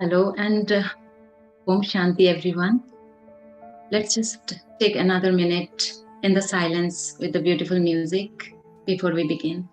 Hello and Om Shanti, everyone. Let's just take another minute in the silence with the beautiful music before we begin.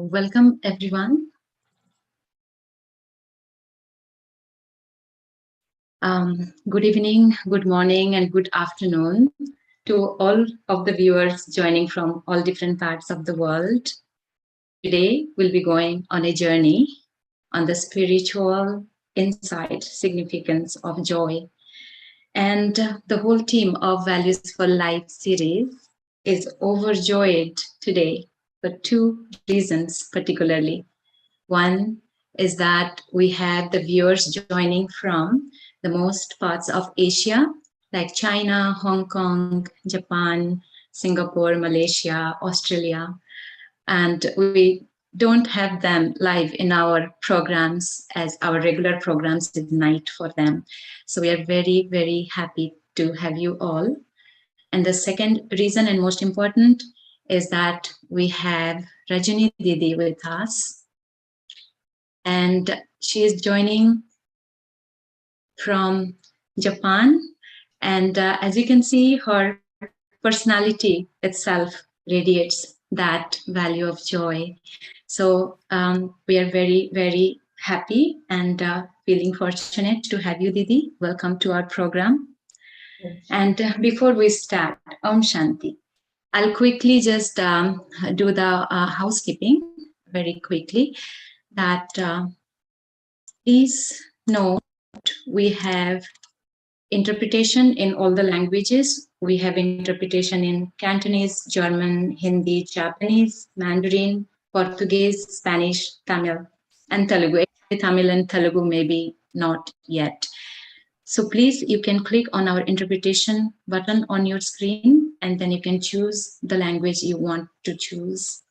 Welcome, everyone. Good evening, good morning, and good afternoon to all of the viewers joining from all different parts of the world. Today, we'll be going on a journey on the spiritual insight significance of joy. And the whole team of Values for Life series is overjoyed today for two reasons, particularly. One is that we have the viewers joining from the most parts of Asia, like China, Hong Kong, Japan, Singapore, Malaysia, Australia. And we don't have them live in our programs as our regular programs at night for them. So we are very, very happy to have you all. And the second reason and most important is that we have Rajni Didi with us. And she is joining from Japan. And as you can see, her personality itself radiates that value of joy. So we are very, very happy and feeling fortunate to have you, Didi. Welcome to our program. Yes. And before we start, Om Shanti, I'll quickly just do the housekeeping very quickly. That please note we have interpretation in all the languages. We have interpretation in Cantonese, German, Hindi, Japanese, Mandarin, Portuguese, Spanish, Tamil, and Telugu. Tamil and Telugu maybe not yet. So please, you can click on our interpretation button on your screen, and then you can choose the language you want to choose.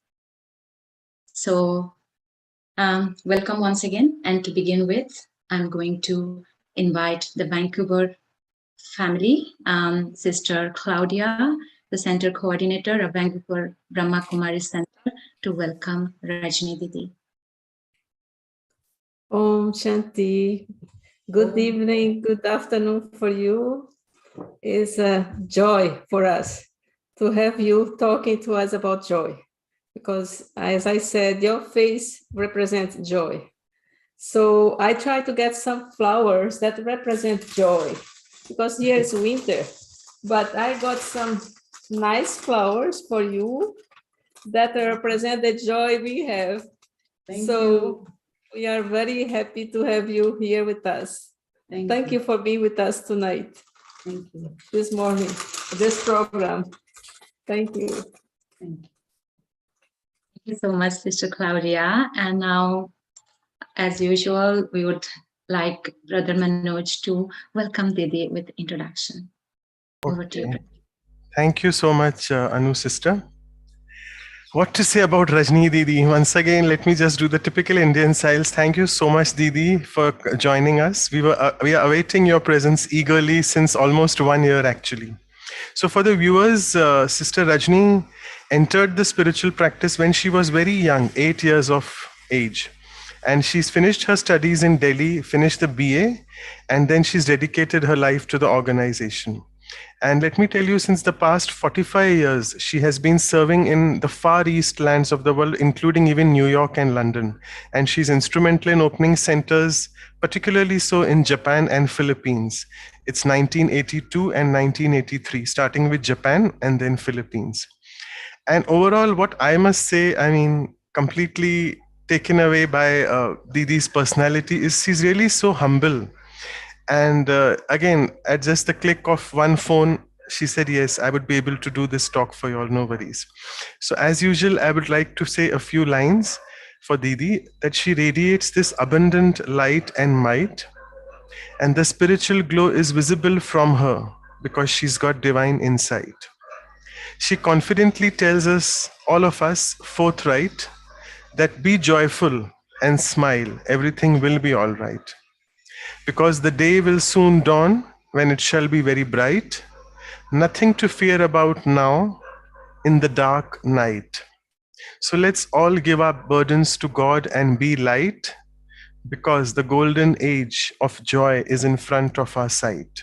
So welcome once again. And to begin with, I'm going to invite the Vancouver family, Sister Claudia, the Center Coordinator of Vancouver Brahma Kumaris Center, to welcome Rajni Didi. Om Shanti. Good evening, good afternoon for you. It's a joy for us to have you talking to us about joy. Because as I said, your face represents joy. So I try to get some flowers that represent joy, because here it's winter, but I got some nice flowers for you that represent the joy we have. Thank you. We are very happy to have you here with us. Thank you for being with us tonight. Thank you. This morning, this program. Thank you. Thank you. Thank you so much, Sister Claudia. And now, as usual, we would like Brother Manoj to welcome Didi with introduction. Over to you. Thank you so much, Anu sister. What to say about Rajni Didi? Once again, let me just do the typical Indian styles. Thank you so much, Didi, for joining us. We are awaiting your presence eagerly since almost 1 year, actually. So for the viewers, Sister Rajni entered the spiritual practice when she was very young, 8 years of age. And she's finished her studies in Delhi, finished the BA, and then she's dedicated her life to the organization. And let me tell you, since the past 45 years, she has been serving in the far east lands of the world, including even New York and London. And she's instrumental in opening centers, particularly so in Japan and Philippines. It's 1982 and 1983, starting with Japan and then Philippines. And overall, what I must say, I mean, completely taken away by Didi's personality is she's really so humble. And again, at just the click of one phone, she said, yes, I would be able to do this talk for you all, no worries. So as usual, I would like to say a few lines for Didi, that she radiates this abundant light and might, and the spiritual glow is visible from her because she's got divine insight. She confidently tells us, all of us, forthright, that be joyful and smile, everything will be all right. Because the day will soon dawn when it shall be very bright, nothing to fear about now in the dark night. So let's all give our burdens to God and be light, because the golden age of joy is in front of our sight.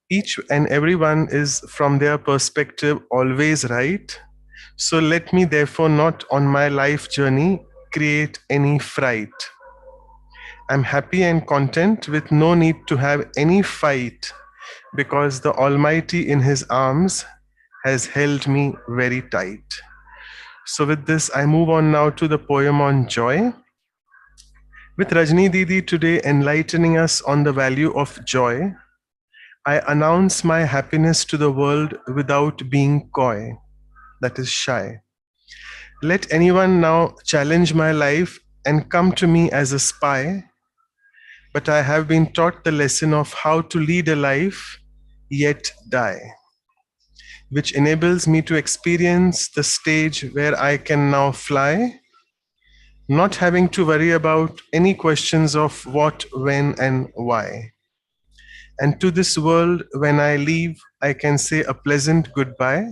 Each and everyone is, from their perspective, always right. So let me therefore not on my life journey create any fright. I'm happy and content with no need to have any fight, because the Almighty in His arms has held me very tight. So with this, I move on now to the poem on joy. With Rajni Didi today enlightening us on the value of joy, I announce my happiness to the world without being coy, that is shy. Let anyone now challenge my life and come to me as a spy, but I have been taught the lesson of how to lead a life yet die, which enables me to experience the stage where I can now fly, not having to worry about any questions of what, when, and why. And to this world, when I leave, I can say a pleasant goodbye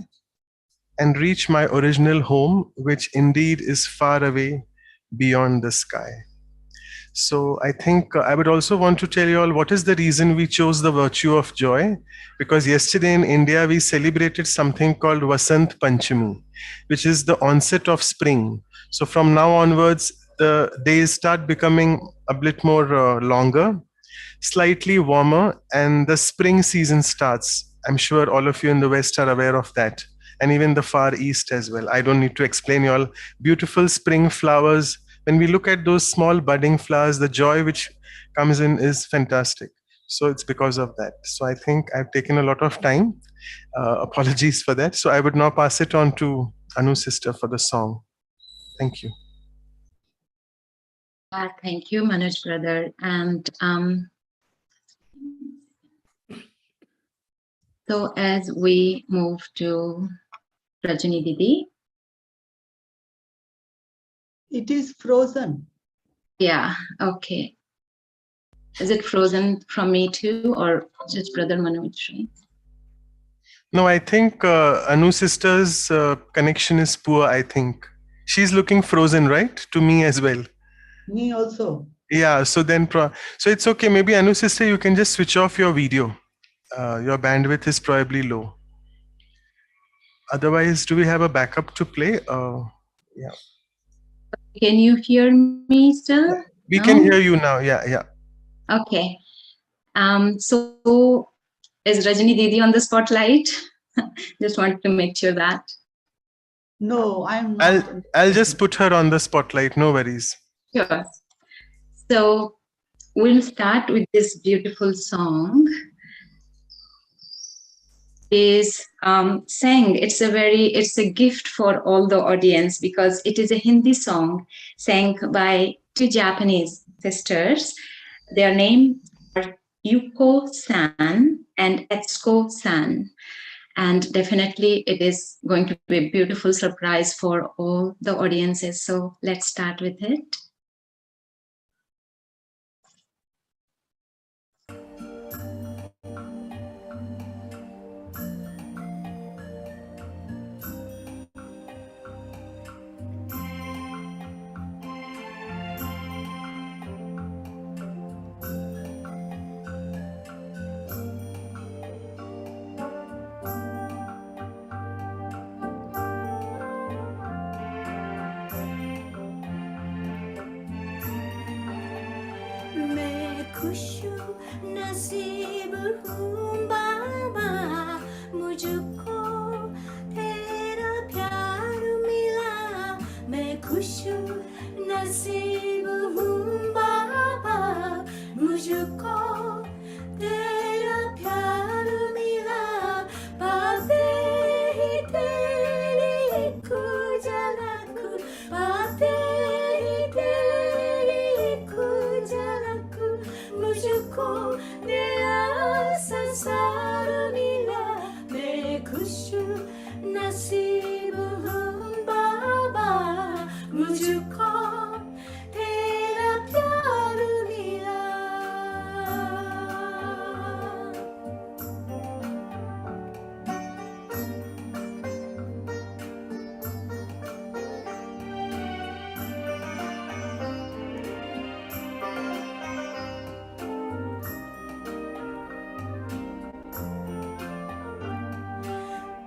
and reach my original home, which indeed is far away beyond the sky. So I think I would also want to tell you all what is the reason we chose the virtue of joy. Because yesterday in India, we celebrated something called Vasant Panchami, which is the onset of spring. So from now onwards, the days start becoming a bit more longer, slightly warmer, and the spring season starts. I'm sure all of you in the West are aware of that, and even the far East as well. I don't need to explain you all. Beautiful spring flowers. When we look at those small budding flowers, the joy which comes in is fantastic. So it's because of that. So I think I've taken a lot of time. Apologies for that. So I would now pass it on to Anu sister for the song. Thank you. Thank you, Manoj brother. And so as we move to Rajni Didi. It is frozen. Yeah, okay. Is it frozen from me too, or just brother Manoj? Right? No, I think Anu sister's connection is poor, I think. She's looking frozen, right? To me as well. Me also. Yeah, so then, so it's okay. Maybe Anu sister, you can just switch off your video. Your bandwidth is probably low. Otherwise, do we have a backup to play? Yeah. Can you hear me still? We No? can hear you now. Yeah, yeah. Okay. So is Rajni Didi on the spotlight? Just wanted to make sure that. No, I'm not. I'll just put her on the spotlight. No worries. Sure. So we'll start with this beautiful song. Is sang. It's a gift for all the audience because it is a Hindi song sang by two Japanese sisters. Their name are Yuko-san and Etsuko-san. And definitely it is going to be a beautiful surprise for all the audiences. So let's start with it. खुश नसीब हूँ बाबा, मुझको तेरा प्यार मिला। मैं खुश नसीब हूँ बाबा, मुझको तेरा प्यार मिला। पाते ही तेरी कुछ झलक, पाते ही तेरी कुछ झलक, मुझको नया संसार मिला। मैं खुश नसीब हूँ बाबा, मुझको तेरा प्यार मिला।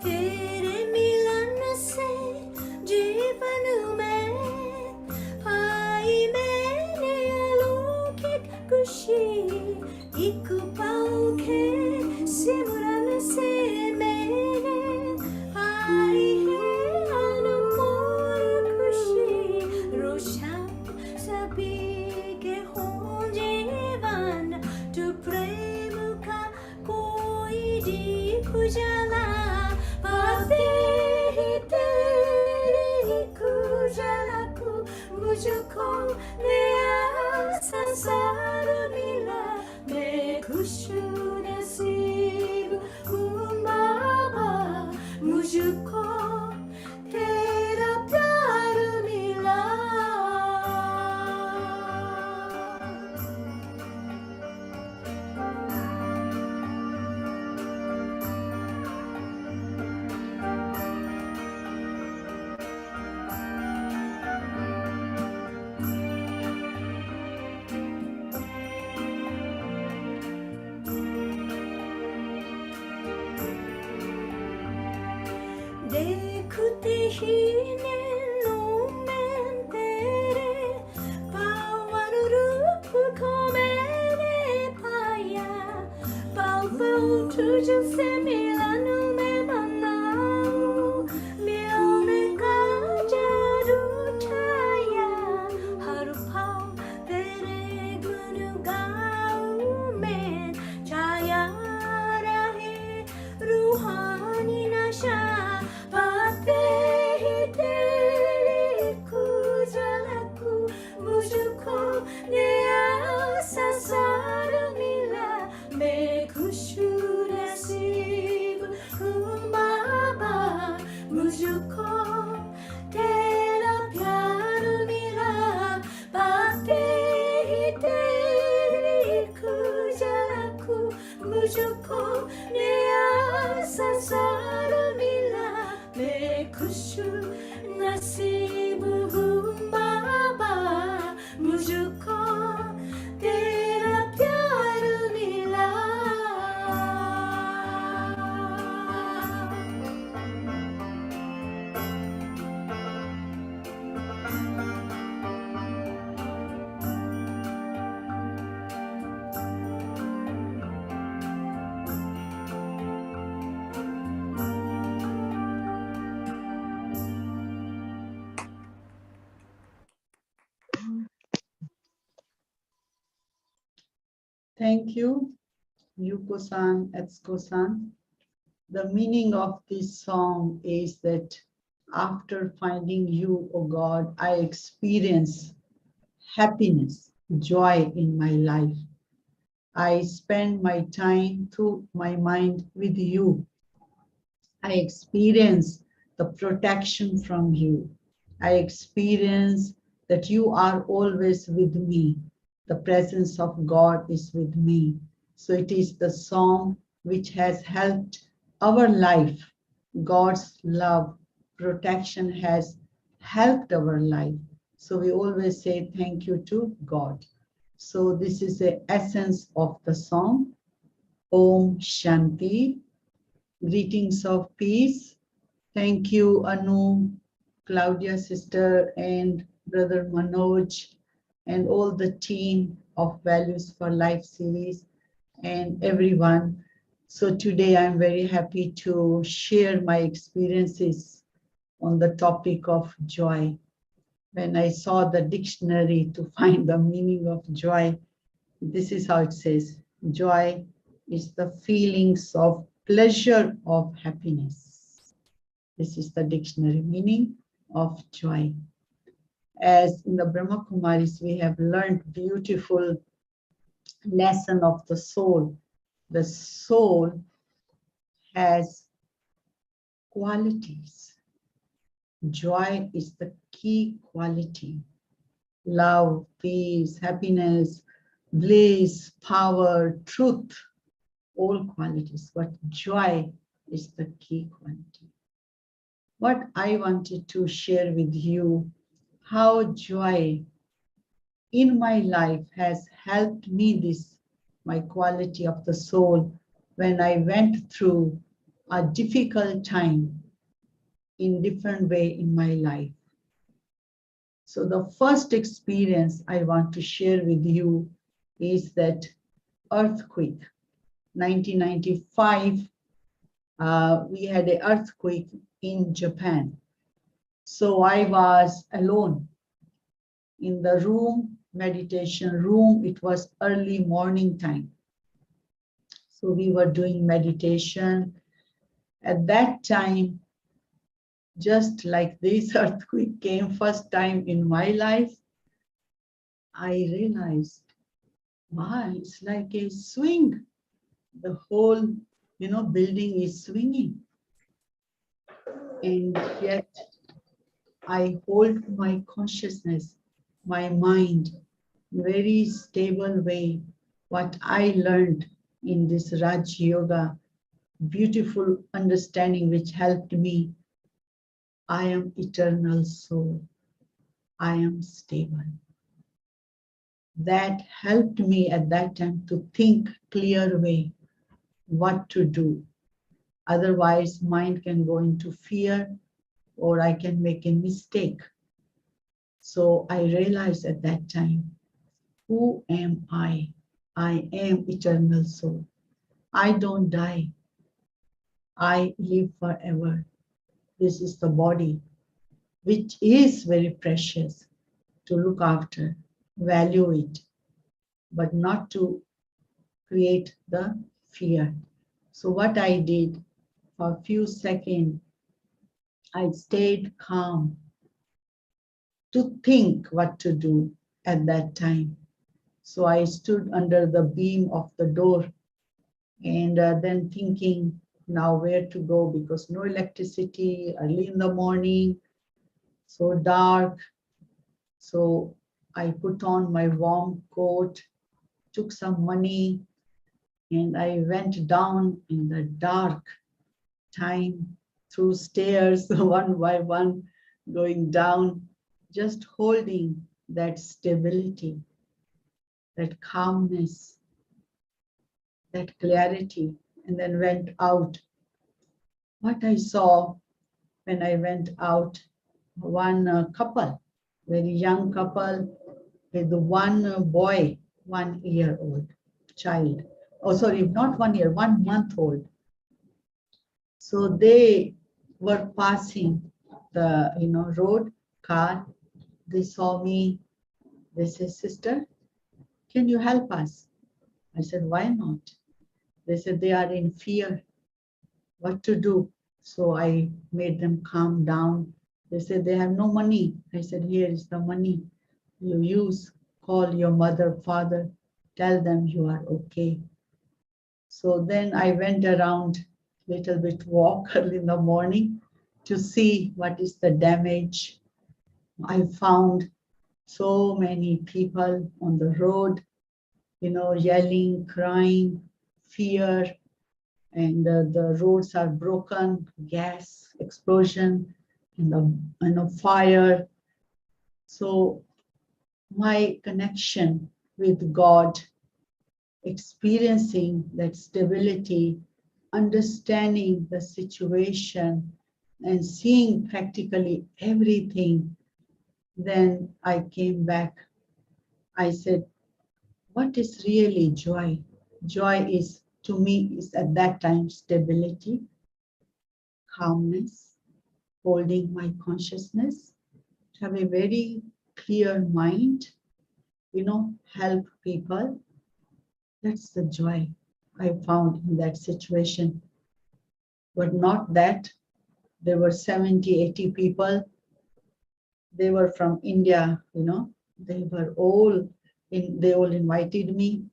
तेरे मिलन से जीवन में पाई मैंने अलौकिक खुशी। एक पल के सिमरन से मैंने पाई है अनमोल खुशी। रोशन सभी के हों जीवन, तो प्रेम का कोई दीप जला। पाते ही तेरी कुछ झलक, मुझको नया संसार मिला। मैं खुश नसीब हूँ बाबा, मुझको तेरा प्यार मिला। देखते ही नैनों में तेरे पावन रूप को मैंने पाया। पल पल तुझसे मिलन में मनाऊं, मिलने का जादू छाया। हर पल तेरे गुण गाऊं मैं, छाया रहे रूहानी नशा। पाते ही तेरी कुछ झलक, मुझको नया संसार मिला। मैं खुश नसीब हूँ बाबा, मुझको तेरा प्यार मिला। पाते ही तेरी कुछ झलक, मुझको नया संसार मिला। मैं खुश नसीब हूँ बाबा, मुझको तेरा प्यार मिला। Thank you, Yuko-san, Etsuko-san. The meaning of this song is that after finding you, O God, I experience happiness, joy in my life. I spend my time through my mind with you. I experience the protection from you. I experience that you are always with me. The presence of God is with me. So it is the song which has helped our life. God's love, protection has helped our life. So we always say thank you to God. So this is the essence of the song. Om Shanti. Greetings of peace. Thank you, Anu, Claudia sister, and Brother Manoj. and all the team of Values for Life series and everyone. So today I'm very happy to share my experiences on the topic of joy. When I saw the dictionary to find the meaning of joy, this is how it says: joy is the feelings of pleasure of happiness. This is the dictionary meaning of joy. As in the Brahma Kumaris, we have learned beautiful lesson of the soul. The soul has qualities. Joy is the key quality. Love, peace, happiness, bliss, power, truth, all qualities. But joy is the key quality. What I wanted to share with you, how joy in my life has helped me, this, my quality of the soul, when I went through a difficult time in different way in my life. So the first experience I want to share with you is that earthquake. 1995, we had an earthquake in Japan. So I was alone in the room, meditation room. It was early morning time. So we were doing meditation. At that time, just like this earthquake came first time in my life, I realized, wow, it's like a swing. The whole, building is swinging. And yet I hold my consciousness, my mind, very stable way. What I learned in this Raj Yoga, beautiful understanding which helped me. I am eternal soul. I am stable. That helped me at that time to think clear way what to do. Otherwise, mind can go into fear or I can make a mistake. So I realized at that time, who am I? I am eternal soul. I don't die. I live forever. This is the body, which is very precious to look after, value it, but not to create the fear. So what I did, for a few seconds, I stayed calm to think what to do at that time. So I stood under the beam of the door and then thinking now where to go, because no electricity, early in the morning, so dark. So I put on my warm coat, took some money, and I went down in the dark time through stairs, one by one, going down, just holding that stability, that calmness, that clarity, and then went out. What I saw when I went out, one couple, very young couple with one boy, 1 year old child. Oh, sorry, not 1 year, 1 month old. So they were passing the road, car. They saw me. They said, "Sister, can you help us?" I said, "Why not?" They said they are in fear. What to do? So I made them calm down. They said they have no money. I said, "Here is the money. You use, call your mother, father, tell them you are okay." So then I went around, little bit walk early in the morning to see what is the damage. I found so many people on the road, yelling, crying, fear, and the roads are broken, gas explosion, and the fire. So my connection with God, experiencing that stability, understanding the situation, and seeing practically everything, then I came back I said, what is really joy? Joy is, to me, is at that time stability, calmness, holding my consciousness, have a very clear mind, help people. That's the joy I found in that situation. But not that there were 70, 80 people. They were from India, they all invited me.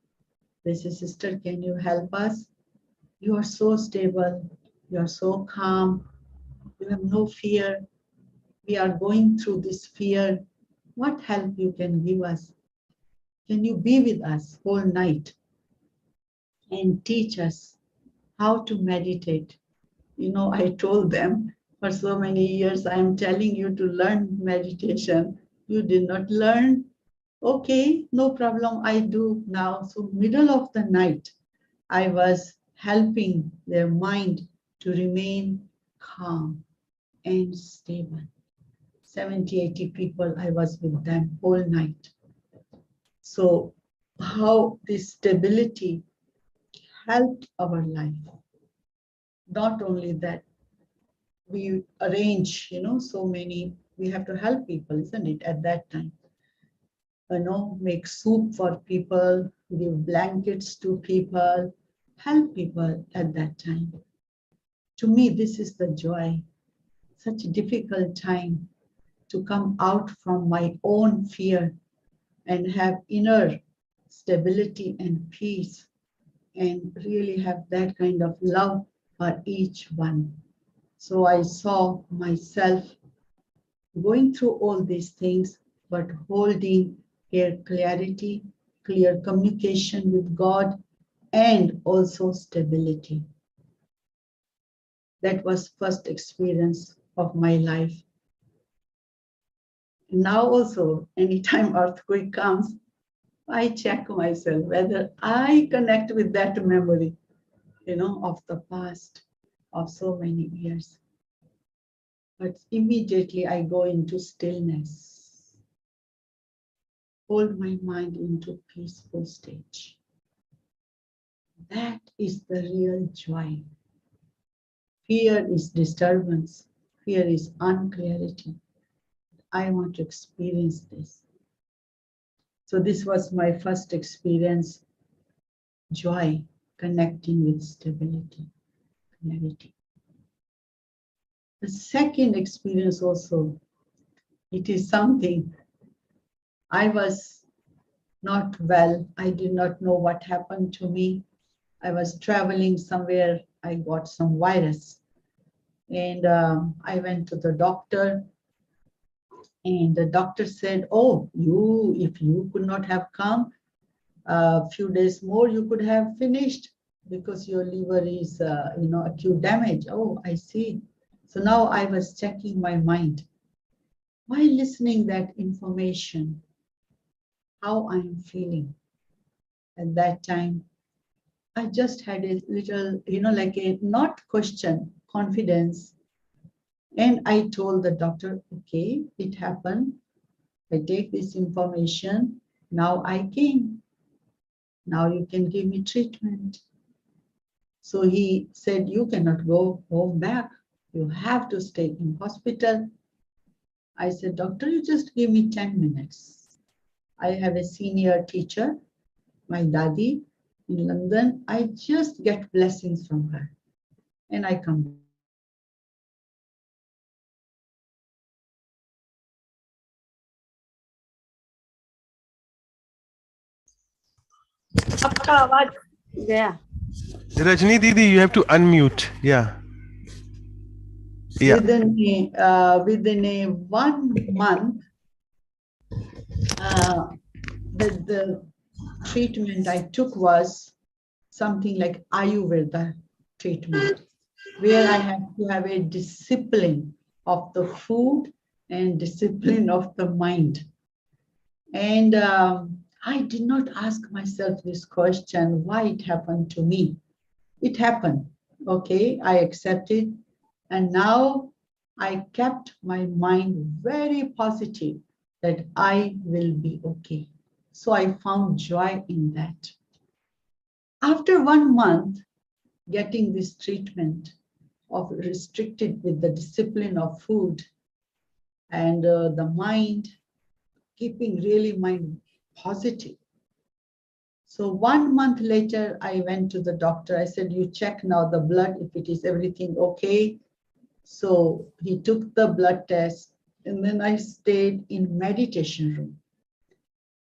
They said, sister, can you help us? You are so stable, you are so calm, you have no fear. We are going through this fear. What help you can give us? Can you be with us whole night and teach us how to meditate? I told them, for so many years, I am telling you to learn meditation. You did not learn. Okay, no problem, I do now. So middle of the night, I was helping their mind to remain calm and stable. 70, 80 people, I was with them whole night. So how this stability helped our life. Not only that, we arrange, so many, we have to help people, isn't it, at that time? Make soup for people, give blankets to people, help people at that time. To me, this is the joy. Such a difficult time to come out from my own fear and have inner stability and peace and really have that kind of love for each one. So I saw myself going through all these things, but holding clear clarity, clear communication with God, and also stability. That was first experience of my life. Now also, anytime earthquake comes, I check myself whether I connect with that memory, of the past of so many years. But immediately I go into stillness, hold my mind into peaceful stage. That is the real joy. Fear is disturbance. Fear is unclarity. I want to experience this. So this was my first experience, joy, connecting with stability, clarity. The second experience also, it is something, I was not well. I did not know what happened to me. I was traveling somewhere. I got some virus. And I went to the doctor. And the doctor said, oh, if you could not have come, a few days more, you could have finished because your liver is, acute damage. Oh, I see. So now I was checking my mind. While listening that information, how I'm feeling at that time, I just had a little, like a not question, confidence. And I told the doctor, okay, it happened. I take this information. Now I came. Now you can give me treatment. So he said, you cannot go home back. You have to stay in hospital. I said, doctor, you just give me 10 minutes. I have a senior teacher, my Didi in London. I just get blessings from her and I come back. आपका आवाज गया Rajni Didi, you have to unmute. Yeah. Yeah. Within a 1 month, the treatment I took was something like Ayurveda treatment, where I had to have a discipline of the food and discipline of the mind. And I did not ask myself this question, why it happened to me. It happened, okay, I accepted. And now I kept my mind very positive that I will be okay. So I found joy in that. After 1 month getting this treatment of restricted with the discipline of food and the mind, keeping really mind positive. So 1 month later, I went to the doctor. I said, you check now the blood, if it is everything okay. So he took the blood test, and then I stayed in meditation room.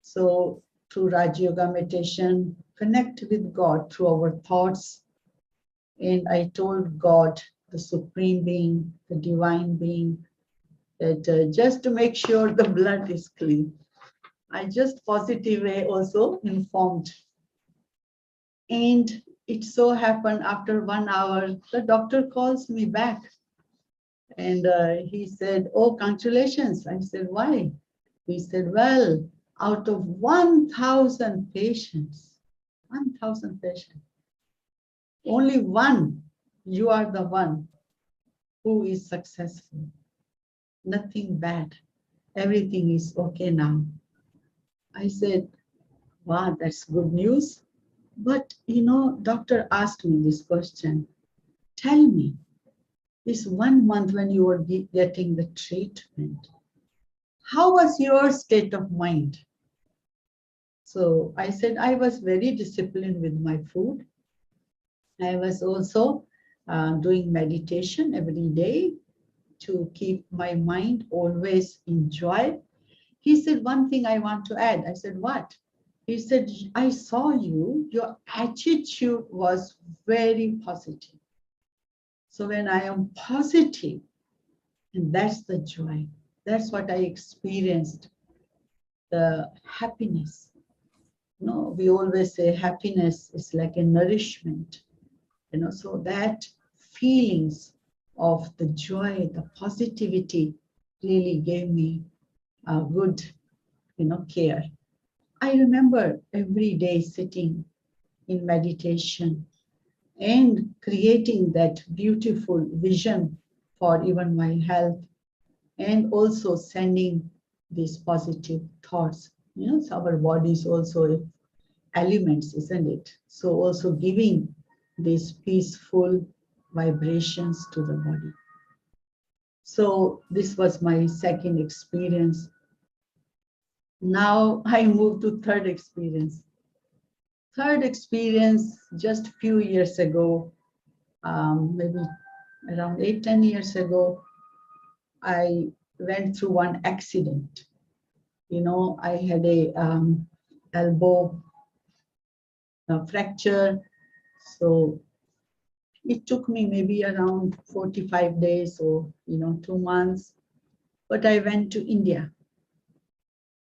So through Raj Yoga meditation, connect with God through our thoughts. And I told God, the Supreme Being, the Divine Being, that just to make sure the blood is clean. I just positive way also informed. And it so happened after 1 hour, the doctor calls me back. And he said, oh, congratulations. I said, why? He said, well, out of 1,000 patients, 1,000 patients, only one, you are the one who is successful. Nothing bad. Everything is okay now. I said, wow, that's good news. But, doctor asked me this question. Tell me, this 1 month when you were getting the treatment, how was your state of mind? So I said, I was very disciplined with my food. I was also doing meditation every day to keep my mind always in joy. He said, one thing I want to add. I said, what? He said, I saw you, your attitude was very positive. So when I am positive, and that's the joy, that's what I experienced, the happiness. We always say happiness is like a nourishment, so that feelings of the joy, the positivity really gave me a good, care. I remember every day sitting in meditation and creating that beautiful vision for even my health, and also sending these positive thoughts. So our body is also elements, isn't it? So also giving these peaceful vibrations to the body. So this was my second experience. Now I move to third experience. Third experience, just a few years ago, maybe around 8-10 years ago, I went through one accident. I had a elbow fracture. So it took me maybe around 45 days or 2 months, but I went to India.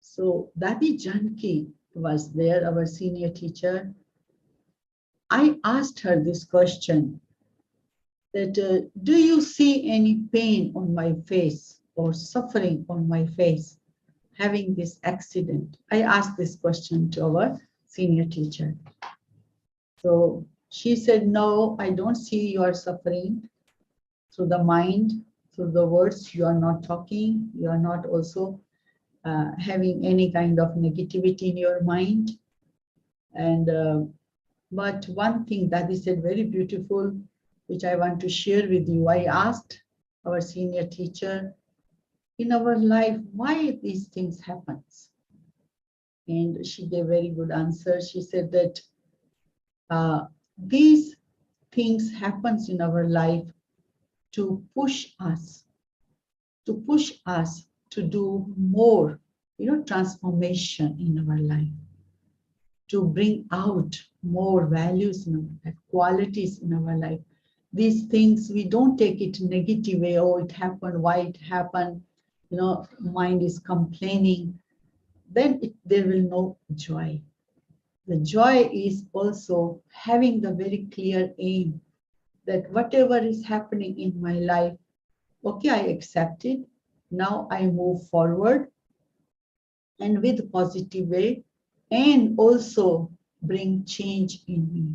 So Dadi Janki was there, our senior teacher. I asked her this question, that do you see any pain on my face or suffering on my face having this accident? I asked this question to our senior teacher. So she said, no, I don't see you are suffering through the mind, through the words. You are not talking. You are not also having any kind of negativity in your mind. And but one thing that is said very beautiful, which I want to share with you. I asked our senior teacher, in our life, why these things happen? And she gave a very good answer. She said that these things happens in our life to push us to do more, transformation in our life, to bring out more values in our life, qualities in our life. These things, we don't take it negative way. Oh, it happened, why it happened? Mind is complaining. Then there will no joy. The joy is also having the very clear aim that whatever is happening in my life, okay, I accept it. Now I move forward and with positive way, and also bring change in me,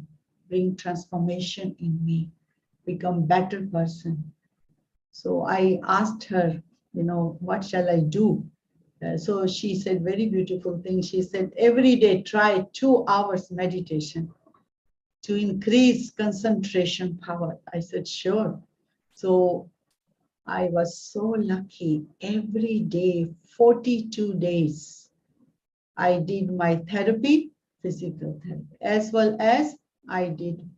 bring transformation in me, become better person. So I asked her, what shall I do? So she said very beautiful thing. She said, every day try 2 hours meditation to increase concentration power. I said, sure. So I was so lucky. Every day, 42 days, I did my therapy, physical therapy, as well as I did,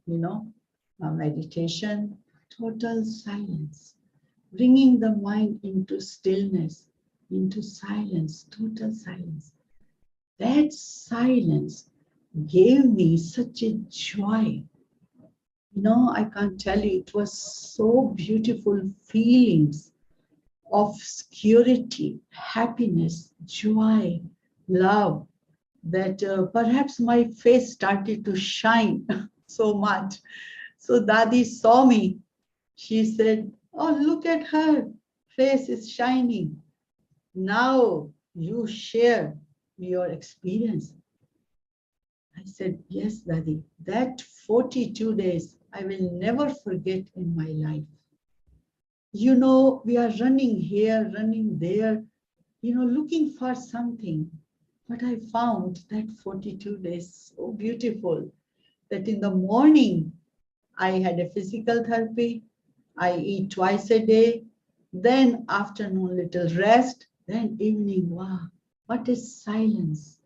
meditation, total silence, bringing the mind into stillness, into silence, total silence. That silence gave me such a joy. I can't tell you, it was so beautiful feelings of security, happiness, joy, love, that perhaps my face started to shine so much. So Dadi saw me. She said, oh, look at her, face is shining. Now you share your experience. I said, yes, Dadi, that 42 days I will never forget in my life. We are running here, running there, looking for something. But I found that 42 days so beautiful that in the morning, I had a physical therapy. I eat twice a day. Then afternoon, little rest. Then evening, wow, what is silence?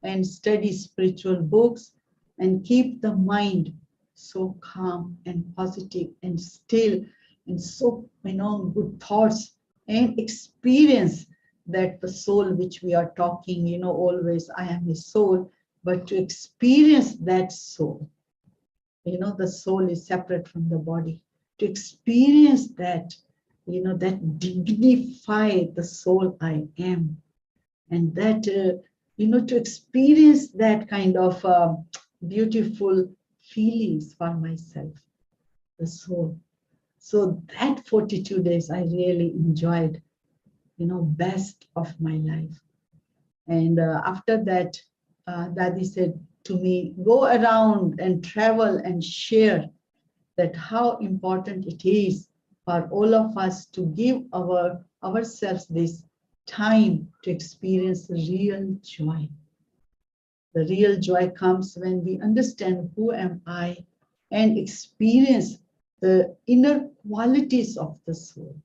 And study spiritual books and keep the mind so calm and positive and still and so, good thoughts and experience that the soul which we are talking, always I am a soul, but to experience that soul, the soul is separate from the body, to experience that, that dignify the soul I am, and that, to experience that kind of beautiful feelings for myself, the soul. So that 42 days I really enjoyed, best of my life. And after that, Dadi said to me, go around and travel and share that how important it is for all of us to give ourselves this time to experience real joy. The real joy comes when we understand who am I and experience the inner qualities of the soul.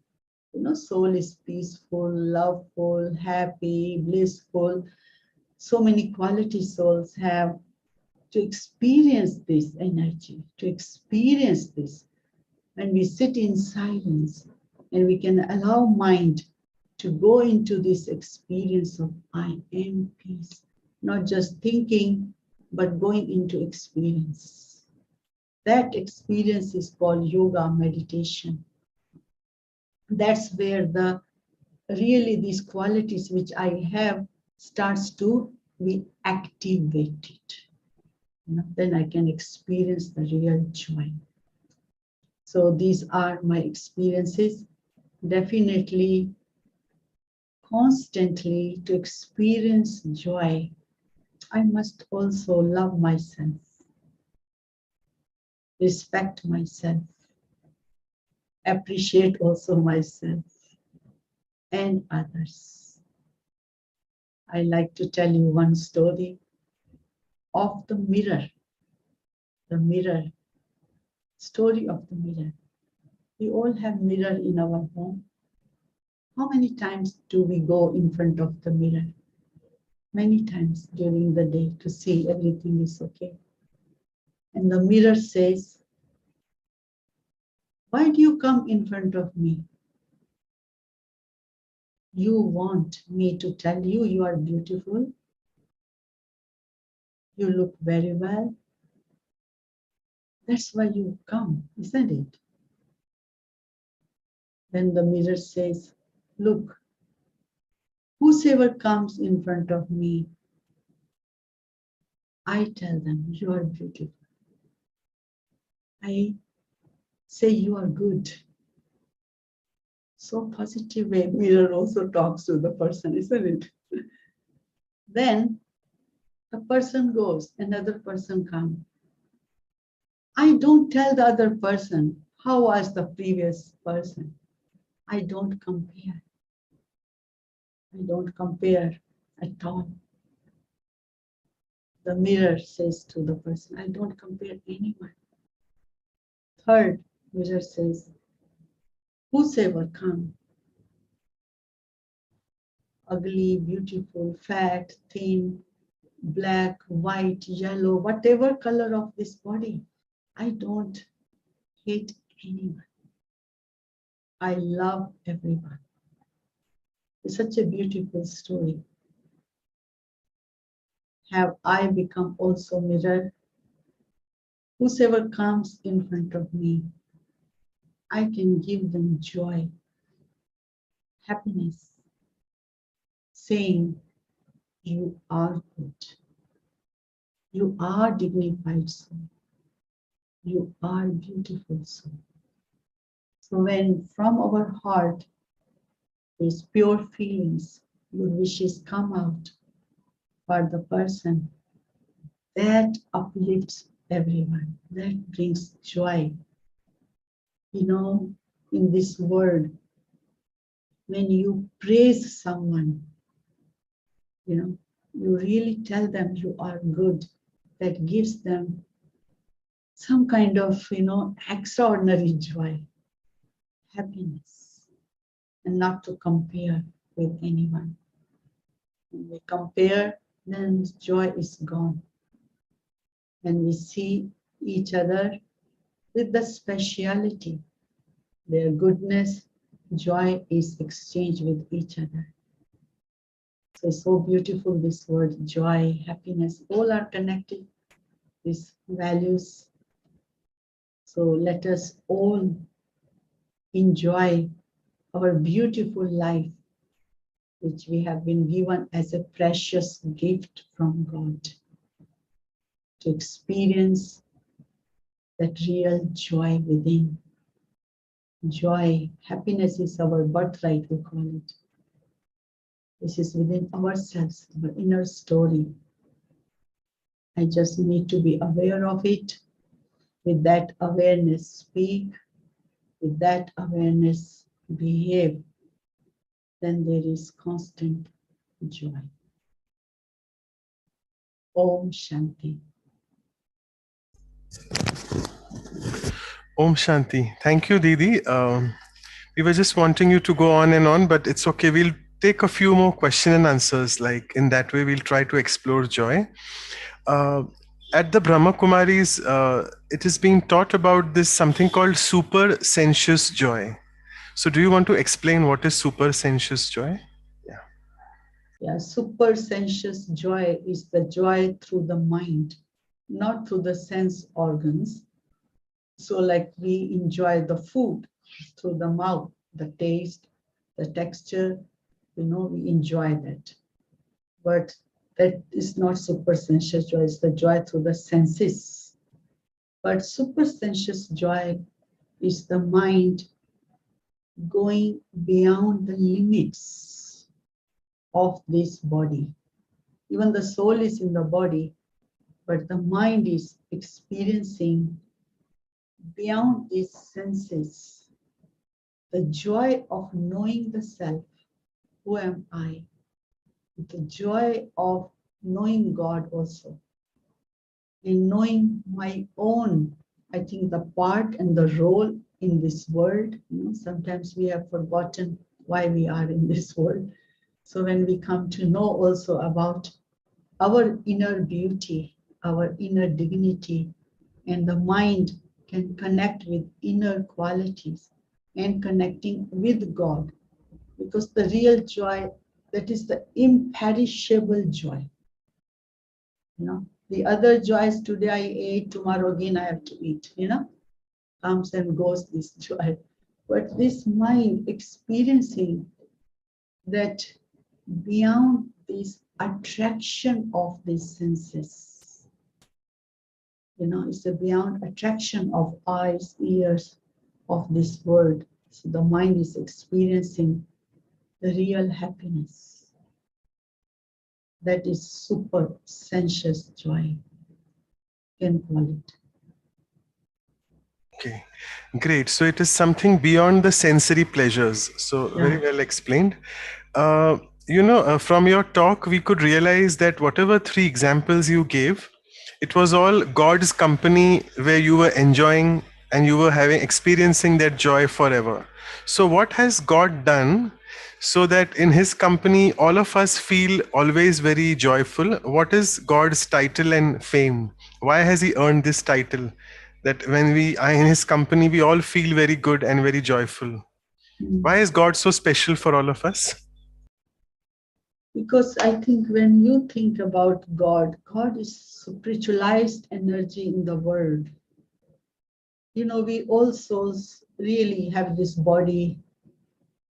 Soul is peaceful, loveful, happy, blissful. So many qualities souls have. To experience this energy, to experience this, when we sit in silence and we can allow mind to go into this experience of I am peace, not just thinking, but going into experience. That experience is called yoga meditation. That's where these qualities which I have starts to be activated. Then I can experience the real joy. So these are my experiences. Definitely, constantly to experience joy, I must also love myself, respect myself, appreciate also myself and others. I like to tell you one story of the mirror, story of the mirror. We all have mirror in our home. How many times do we go in front of the mirror? Many times during the day to see everything is okay. And the mirror says, why do you come in front of me? You want me to tell you you are beautiful. You look very well. That's why you come, isn't it? Then the mirror says, look, whosoever comes in front of me, I tell them you are beautiful. I say you are good. So positive way mirror also talks to the person, isn't it? Then the person goes, another person comes. I don't tell the other person how was the previous person. I don't compare. I don't compare at all. The mirror says to the person, I don't compare anyone. Third mirror says, whosoever come, ugly, beautiful, fat, thin, black, white, yellow, whatever color of this body, I don't hate anyone. I love everyone. It's such a beautiful story. Have I become also mirror? Whosoever comes in front of me, I can give them joy, happiness, saying, you are good. You are dignified soul. You are beautiful soul. So when from our heart these pure feelings, good wishes come out for the person, that uplifts everyone. That brings joy. You know, in this world, when you praise someone, you know, you really tell them you are good, that gives them some kind of, you know, extraordinary joy, happiness, and not to compare with anyone. When we compare, then joy is gone. When we see each other with the speciality, their goodness, joy is exchanged with each other. So it's so beautiful, this word joy, happiness, all are connected, these values. So let us all enjoy our beautiful life, which we have been given as a precious gift from God, to experience that real joy within. Joy, happiness is our birthright, we call it. This is within ourselves, our inner story. I just need to be aware of it. With that awareness, speak. With that awareness, behave. Then there is constant joy. Om Shanti. Om Shanti. Thank you, Didi. We were just wanting you to go on and on, but it's okay. We'll take a few more question and answers. Like in that way, we'll try to explore joy. At the Brahma Kumaris, it is being taught about this something called super sensuous joy. So do you want to explain what is super sensuous joy? Yeah, super sensuous joy is the joy through the mind, not through the sense organs. So like we enjoy the food through the mouth, the taste, the texture, you know, we enjoy that. But that is not super sensuous joy, it's the joy through the senses. But super sensuous joy is the mind going beyond the limits of this body. Even the soul is in the body, but the mind is experiencing beyond these senses the joy of knowing the self. Who am I? The joy of knowing God also. In knowing my own, I think the part and the role in this world. You know, sometimes we have forgotten why we are in this world. So when we come to know also about our inner beauty, our inner dignity, and the mind can connect with inner qualities and connecting with God, because the real joy, that is the imperishable joy. You know, the other joys, today I ate, tomorrow again I have to eat, you know, comes and goes this joy. But this mind experiencing that beyond this attraction of these senses, you know, it's a beyond attraction of eyes, ears, of this world. So the mind is experiencing the real happiness. That is super sensuous joy, you can call it. Okay, great. So it is something beyond the sensory pleasures. So very well explained. From your talk, we could realize that whatever three examples you gave, it was all God's company where you were enjoying and you were experiencing that joy forever. So what has God done so that in his company, all of us feel always very joyful? What is God's title and fame? Why has he earned this title? That when we are in his company, we all feel very good and very joyful. Why is God so special for all of us? Because I think when you think about God, God is spiritualized energy in the world. We all souls really have this body.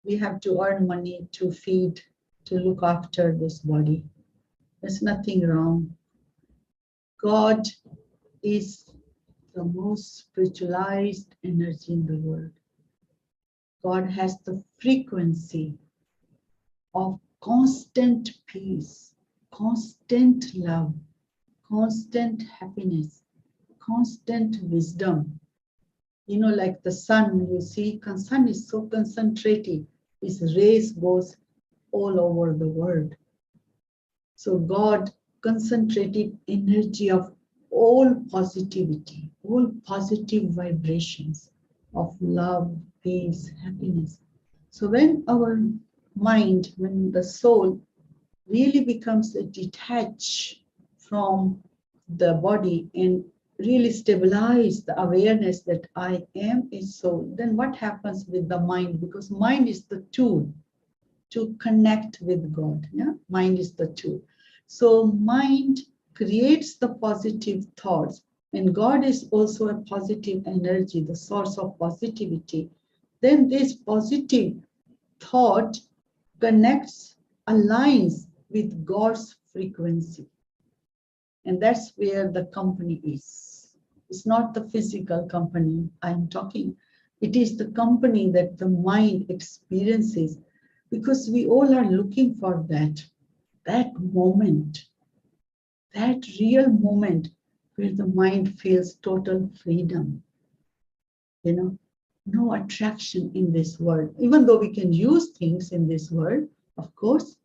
We have to earn money to feed, to look after this body. There's nothing wrong. God is the most spiritualized energy in the world. God has the frequency of constant peace, constant love, constant happiness, constant wisdom. Like the sun, you see, the sun is so concentrated, its rays goes all over the world. So God concentrated energy of all positivity, all positive vibrations of love, peace, happiness. So when our mind, when the soul really becomes detached from the body and really stabilize the awareness that I am a soul, then what happens with the mind? Because mind is the tool to connect with God. Yeah, mind is the tool. So mind creates the positive thoughts, and God is also a positive energy, the source of positivity. Then this positive thought connects, aligns with God's frequency. And that's where the company is. It's not the physical company I'm talking. It is the company that the mind experiences, because we all are looking for that moment, that real moment where the mind feels total freedom. No attraction in this world, even though we can use things in this world, of course,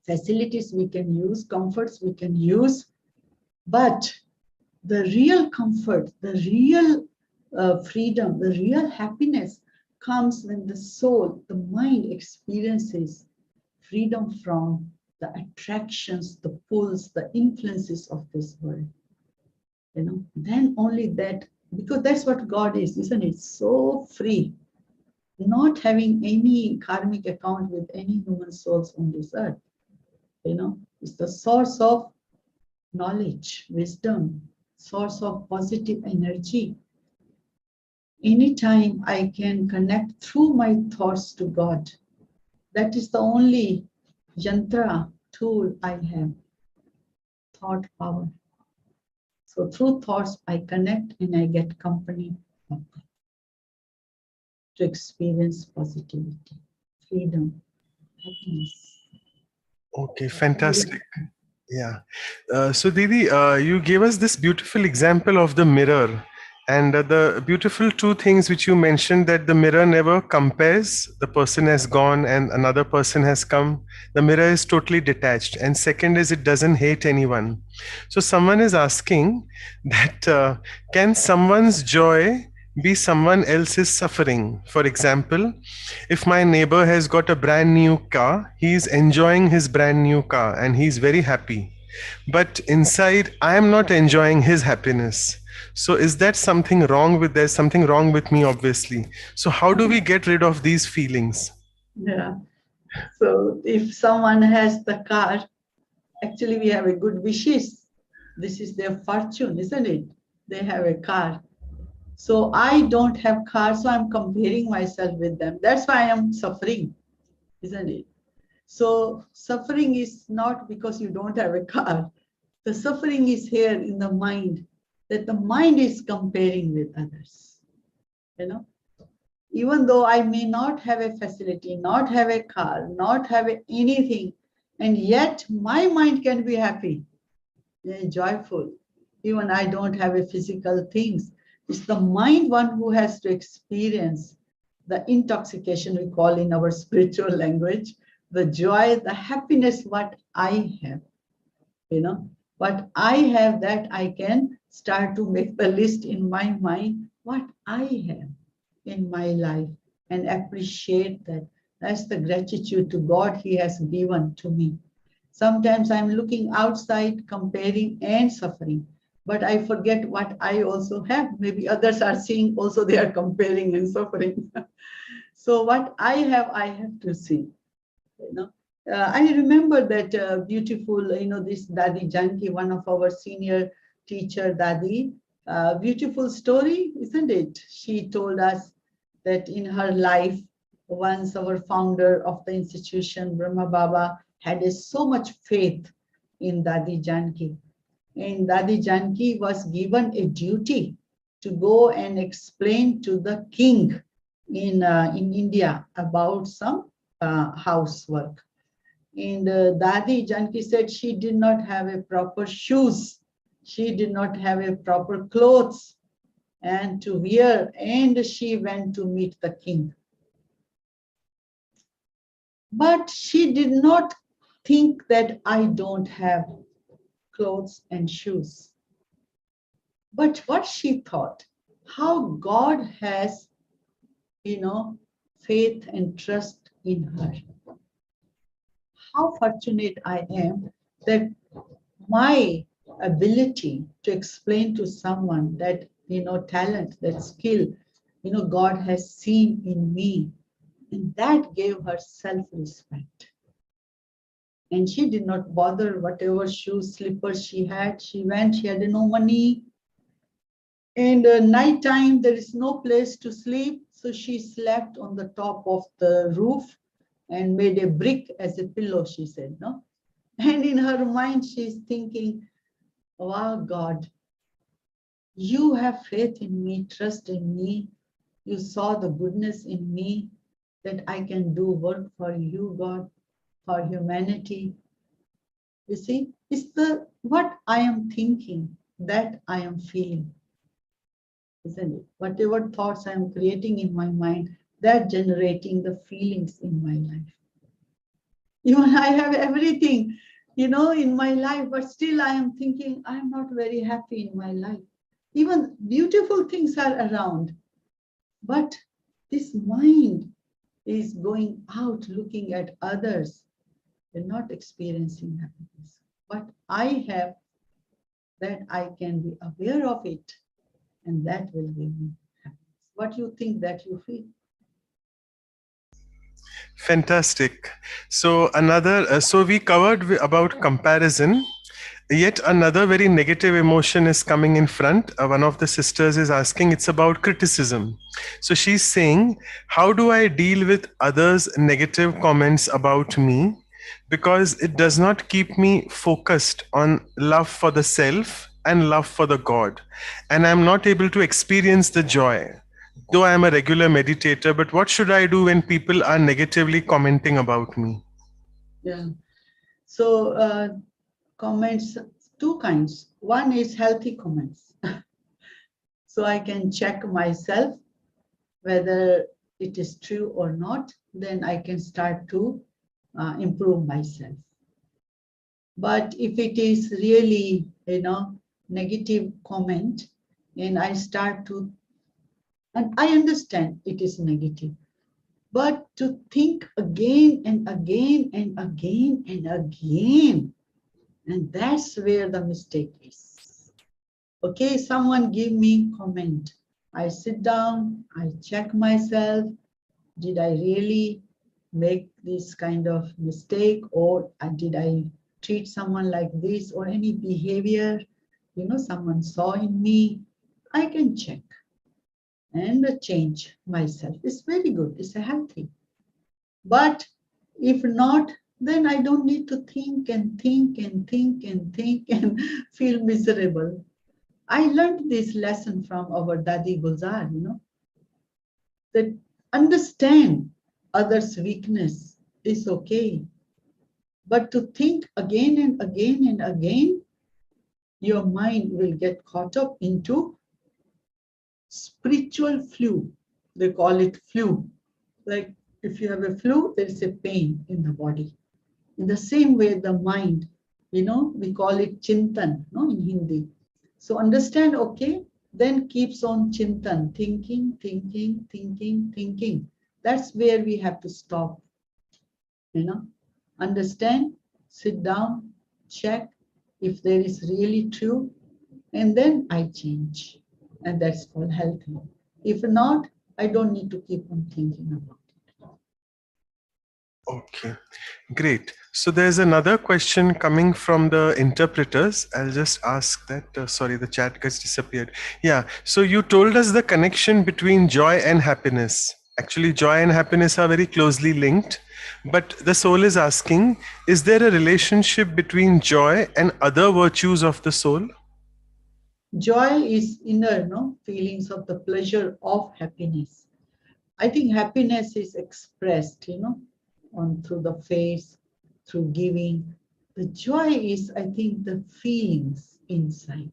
facilities we can use, comforts we can use, but the real comfort, the real freedom, the real happiness comes when the soul, the mind experiences freedom from the attractions, the pulls, the influences of this world. Then only that, because that's what God is, isn't it? So free, not having any karmic account with any human souls on this earth. It's the source of knowledge, wisdom, source of positive energy. Anytime I can connect through my thoughts to God, that is the only yantra tool I have, thought power. So through thoughts, I connect and I get company of God to experience positivity, freedom, happiness. Okay, fantastic. Yeah. So Didi, you gave us this beautiful example of the mirror, and the beautiful two things which you mentioned, that the mirror never compares, the person has gone and another person has come. The mirror is totally detached. And second is, it doesn't hate anyone. So someone is asking that can someone's joy be someone else's suffering? For example, if my neighbor has got a brand new car, he's enjoying his brand new car and he's very happy. But inside, I am not enjoying his happiness. So is that something wrong with, there's something wrong with me, obviously. So how do we get rid of these feelings? Yeah. So if someone has the car, actually we have a good wishes. This is their fortune, isn't it? They have a car. So I don't have car, so I'm comparing myself with them. That's why I am suffering, isn't it? So suffering is not because you don't have a car. The suffering is here in the mind, that the mind is comparing with others. Even though I may not have a facility, not have a car, not have anything, and yet my mind can be happy, joyful. Even I don't have a physical things. It's the mind one who has to experience the intoxication, we call in our spiritual language, the joy, the happiness what I have, what I have, that I can start to make the list in my mind, what I have in my life, and appreciate that. That's the gratitude to God He has given to me. Sometimes I'm looking outside, comparing and suffering, but I forget what I also have. Maybe others are seeing also, they are comparing and suffering. So what I have to see. I remember that beautiful, this Dadi Janki, one of our senior teacher, Dadi, beautiful story, isn't it? She told us that in her life, once our founder of the institution, Brahma Baba, had so much faith in Dadi Janki. And Dadi Janki was given a duty to go and explain to the king in India about some housework. And Dadi Janki said she did not have a proper shoes. She did not have a proper clothes and to wear, and she went to meet the king. But she did not think that I don't have clothes and shoes. But what she thought, how God has, faith and trust in her. How fortunate I am that my ability to explain to someone that, talent, that skill, God has seen in me, and that gave her self-respect. And she did not bother whatever shoes, slippers she had. She went, she had no money. And night time, there is no place to sleep. So she slept on the top of the roof and made a brick as a pillow, she said, no? And in her mind, she's thinking, wow, God, you have faith in me, trust in me. You saw the goodness in me that I can do work for you, God, for humanity. You see, it's what I am thinking that I am feeling, isn't it? Whatever thoughts I am creating in my mind, that generating the feelings in my life. Even I have everything, in my life, but still I am thinking I'm not very happy in my life. Even beautiful things are around, but this mind is going out looking at others and not experiencing happiness. What I have, that I can be aware of it, and that will give me happiness. What you think that you feel? Fantastic. So so we covered about comparison. Yet another very negative emotion is coming in front. One of the sisters is asking, it's about criticism. So she's saying, how do I deal with others' negative comments about me? Because it does not keep me focused on love for the self and love for the God. And I'm not able to experience the joy. Though I am a regular meditator, but what should I do when people are negatively commenting about me? Yeah. So comments, two kinds. One is healthy comments. So I can check myself whether it is true or not, then I can start to improve myself. But if it is really, negative comment, and I start to, and I understand it is negative, but to think again and again and again and again, and that's where the mistake is. Okay, someone give me comment. I sit down, I check myself. Did I really make this kind of mistake, or did I treat someone like this, or any behavior, someone saw in me? I can check and change myself. It's very good, it's healthy. But if not, then I don't need to think and think and think and think and feel miserable. I learned this lesson from our Dadi Gulzar, that understand others' weakness is okay. But to think again and again and again, your mind will get caught up into spiritual flu. They call it flu. Like If you have a flu, there is a pain in the body. In the same way, the mind, we call it chintan, no, in Hindi. So understand, okay, then keeps on chintan, thinking, thinking, thinking, thinking. That's where we have to stop. Understand, sit down, check if there is really true, and then I change. And that's called healthy. If not, I don't need to keep on thinking about it. Okay, great. So there's another question coming from the interpreters. I'll just ask that. Sorry, the chat gets disappeared. Yeah, so you told us the connection between joy and happiness. Actually, joy and happiness are very closely linked. But the soul is asking, is there a relationship between joy and other virtues of the soul? Joy is inner, feelings of the pleasure of happiness. I think happiness is expressed, through the face, through giving. The joy is, I think, the feelings inside.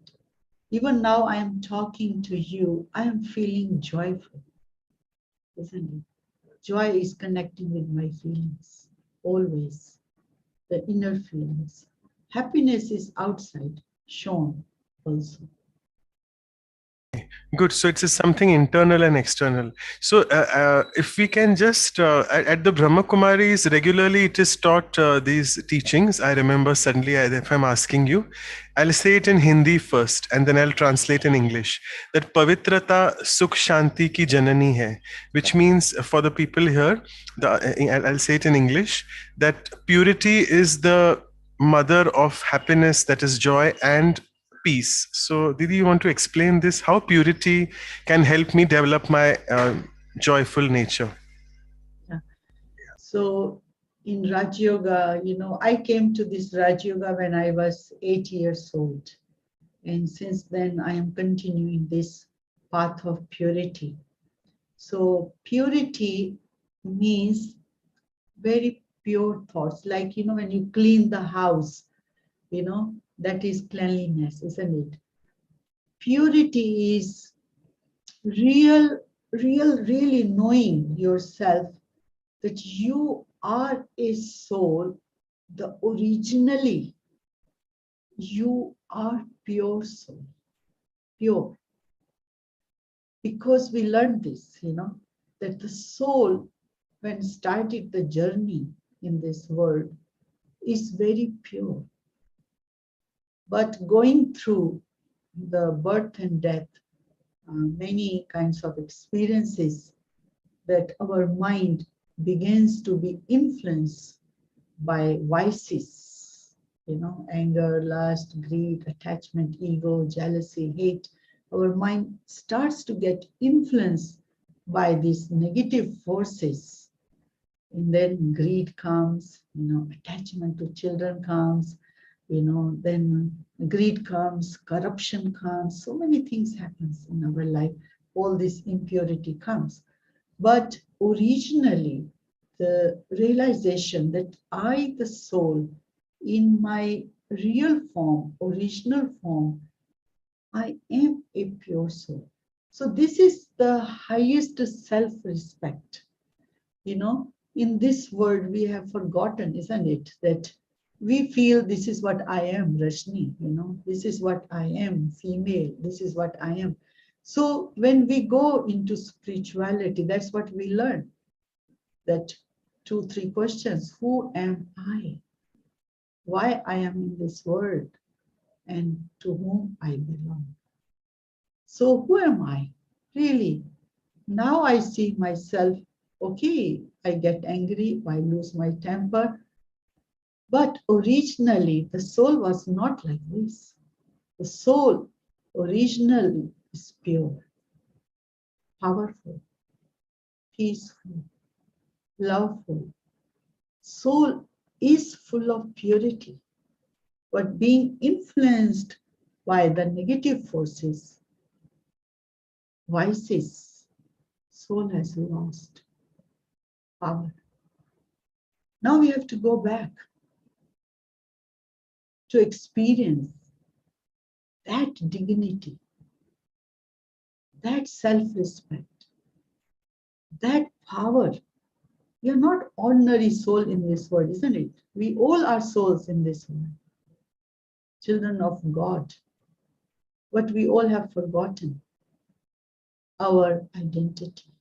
Even now I am talking to you, I am feeling joyful, isn't it? Joy is connecting with my feelings, always, the inner feelings. Happiness is outside, shown also. Good. So it's something internal and external. So if we can just, at the Brahma Kumaris, regularly it is taught these teachings. I remember suddenly, if I'm asking you, I'll say it in Hindi first and then I'll translate in English. That Pavitrata Sukh Shanti ki Janani hai, which means for the people here, I'll say it in English, that purity is the mother of happiness, that is joy and peace. So, Didi, you want to explain this? How purity can help me develop my joyful nature? Yeah. So, in Raj Yoga, I came to this Raj Yoga when I was 8 years old. And since then, I am continuing this path of purity. So, purity means very pure thoughts. Like, when you clean the house, that is cleanliness, isn't it? Purity is really knowing yourself that you are a soul, the originally you are pure soul, pure. Because we learned this, that the soul, when started the journey in this world, is very pure. But going through the birth and death, many kinds of experiences, that our mind begins to be influenced by vices, anger, lust, greed, attachment, ego, jealousy, hate. Our mind starts to get influenced by these negative forces. And then greed comes, attachment to children comes, then greed comes, corruption comes, so many things happens in our life. All this impurity comes. But originally, the realization that I, the soul, in my real form, original form, I am a pure soul. So this is the highest self-respect. In this world, we have forgotten, isn't it, that we feel this is what I am, Rajni, this is what I am, female, this is what I am. So when we go into spirituality, that's what we learn. That 2-3 questions: who am I? Why I am in this world? And to whom I belong? So who am I? Really? Now I see myself, okay, I get angry, I lose my temper. But originally, the soul was not like this. The soul originally is pure, powerful, peaceful, loveful. Soul is full of purity, but being influenced by the negative forces, vices, soul has lost power. Now we have to go back to experience that dignity, that self-respect, that power We are not ordinary soul in this world, isn't it? We all are souls in this world, children of God. But we all have forgotten our identity,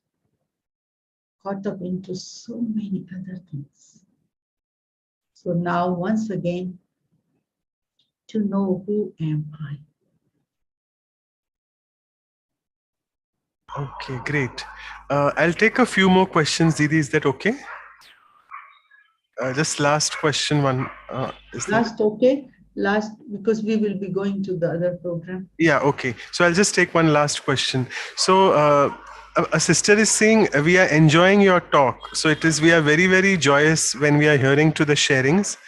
caught up into so many other things. So now, once again, to know who am I. Okay, great. I'll take a few more questions, Didi. Is that okay? Just last question one. Is that? Last, okay? Last, because we will be going to the other program. Yeah, okay. So I'll just take one last question. So a sister is saying we are enjoying your talk. So it is, we are very, very joyous when we are hearing to the sharings.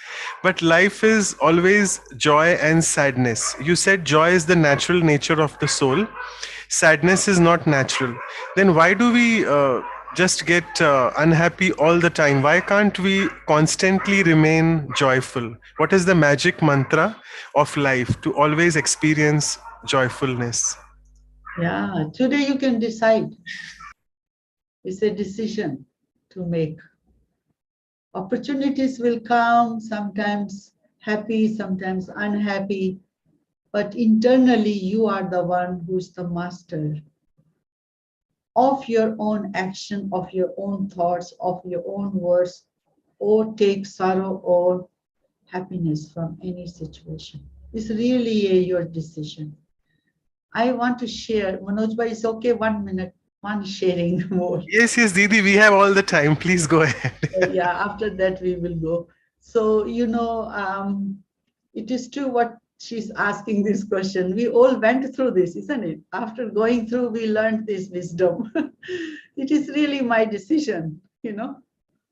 But life is always joy and sadness. You said joy is the natural nature of the soul. Sadness is not natural. Then why do we just get unhappy all the time? Why can't we constantly remain joyful? What is the magic mantra of life to always experience joyfulness? Yeah, today you can decide. It's a decision to make. Opportunities will come, sometimes happy, sometimes unhappy, but internally you are the one who's the master of your own action, of your own thoughts, of your own words, or take sorrow or happiness from any situation. It's really your decision. I want to share, Manoj bhai, it's okay, 1 minute, one sharing more. Yes, yes, Didi, we have all the time. Please go ahead. Yeah, after that we will go. So, it is true what she's asking this question. We all went through this, isn't it? After going through, we learned this wisdom. It is really my decision,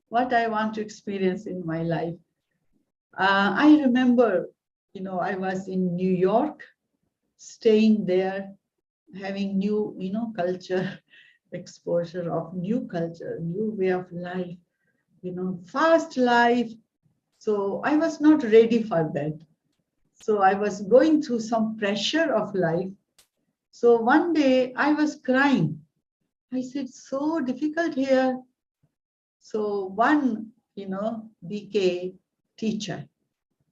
what I want to experience in my life. I remember, I was in New York, staying there, having new, culture, exposure of new culture, new way of life, fast life. So I was not ready for that. So I was going through some pressure of life. So one day I was crying. I said, so difficult here. So one, BK teacher,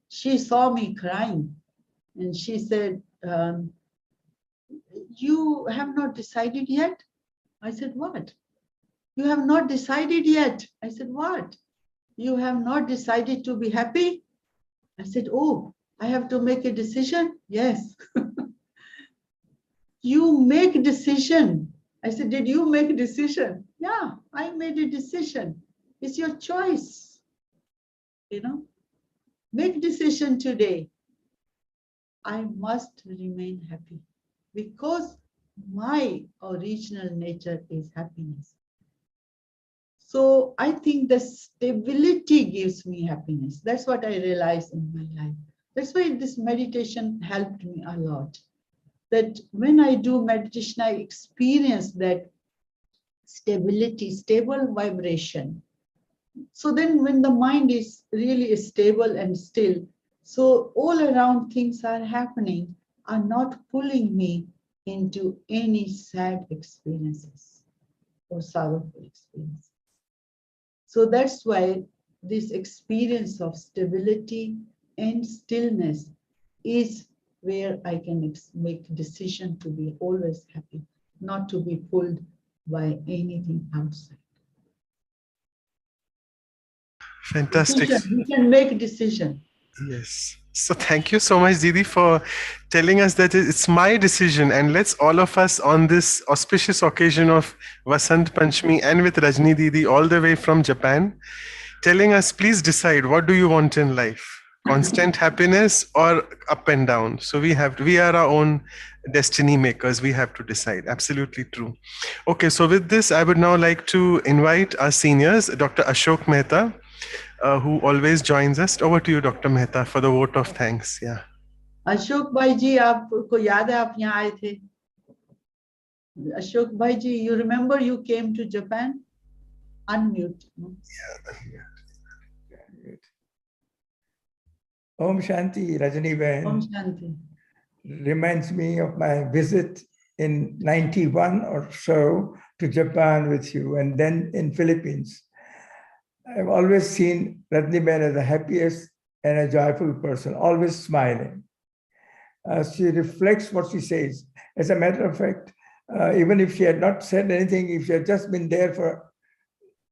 she saw me crying and she said, you have not decided yet? I said, what? You have not decided yet? I said, what? You have not decided to be happy? I said, oh, I have to make a decision? Yes. You make a decision. I said, did you make a decision? Yeah, I made a decision. It's your choice. Make decision today. I must remain happy because my original nature is happiness. So I think the stability gives me happiness. That's what I realized in my life. That's why this meditation helped me a lot. That when I do meditation, I experience that stability, stable vibration. So then when the mind is really stable and still, so all around things are happening, are not pulling me into any sad experiences or sorrowful experiences. So that's why this experience of stability and stillness is where I can make decision to be always happy, not to be pulled by anything outside. Fantastic. We can make a decision. Yes. So thank you so much, Didi, for telling us that it's my decision, and let's all of us on this auspicious occasion of Vasant Panchami and with Rajni Didi all the way from Japan, telling us, please decide, what do you want in life? Constant happiness or up and down? So we are our own destiny makers. We have to decide. Absolutely true. Okay, so with this, I would now like to invite our seniors, Dr. Ashok Mehta, who always joins us. Over to you, Dr. Mehta, for the vote of thanks. Yeah. Ashok bhai ji, aapko yaad hai aap yahan aaye the? Ashok bhai ji, you remember you came to Japan? Unmute. Yeah. Om Shanti, Rajni Ben. Om Shanti. Reminds me of my visit in 91 or so to Japan with you, and then in Philippines. I've always seen Rajni Ben as the happiest and a joyful person, always smiling. She reflects what she says. As a matter of fact, even if she had not said anything, if she had just been there for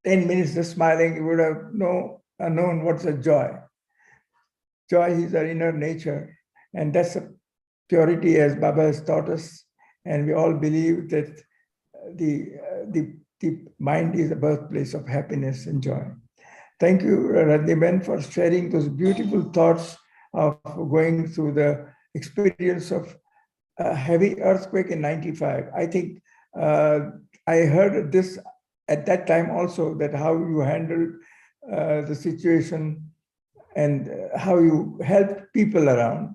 10 minutes just smiling, you would have known what's a joy. Joy is our inner nature, and that's a purity as Baba has taught us. And we all believe that the mind is the birthplace of happiness and joy. Thank you, Rajni Ben, for sharing those beautiful thoughts of going through the experience of a heavy earthquake in 95. I think I heard this at that time also, that how you handled the situation and how you helped people around.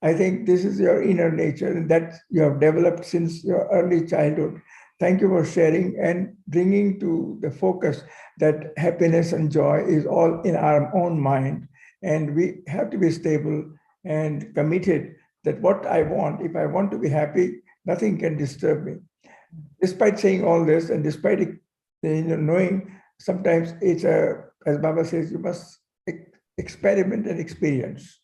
I think this is your inner nature, and that you have developed since your early childhood. Thank you for sharing and bringing to the focus that happiness and joy is all in our own mind. And we have to be stable and committed that what I want, if I want to be happy, nothing can disturb me. Despite saying all this, and despite knowing sometimes it's as Baba says, you must experiment and experience.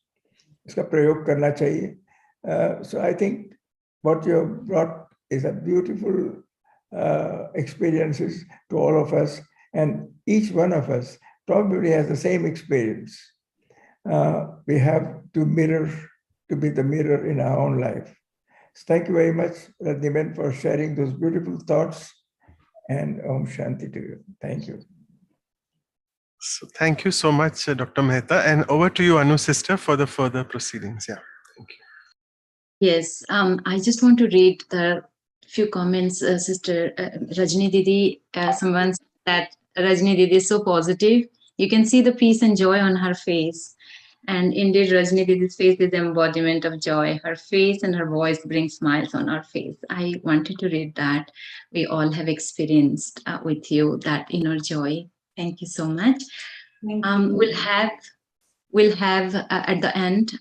इसका प्रयोग करना चाहिए. So I think what you have brought is a beautiful experiences to all of us, and each one of us probably has the same experience. We have to be the mirror in our own life. So thank you very much, Rajni Ben, for sharing those beautiful thoughts, and Om Shanti to you. Thank you. So thank you so much, Dr. Mehta, and over to you, Anu sister, for the further proceedings. Yeah, thank you. Yes, I just want to read the few comments, Sister Rajni Didi. Someone said that Rajni Didi is so positive. You can see the peace and joy on her face. And indeed, Rajni Didi's face is the embodiment of joy. Her face and her voice bring smiles on our face. I wanted to read that. We all have experienced with you that inner joy. Thank you so much. We'll have at the end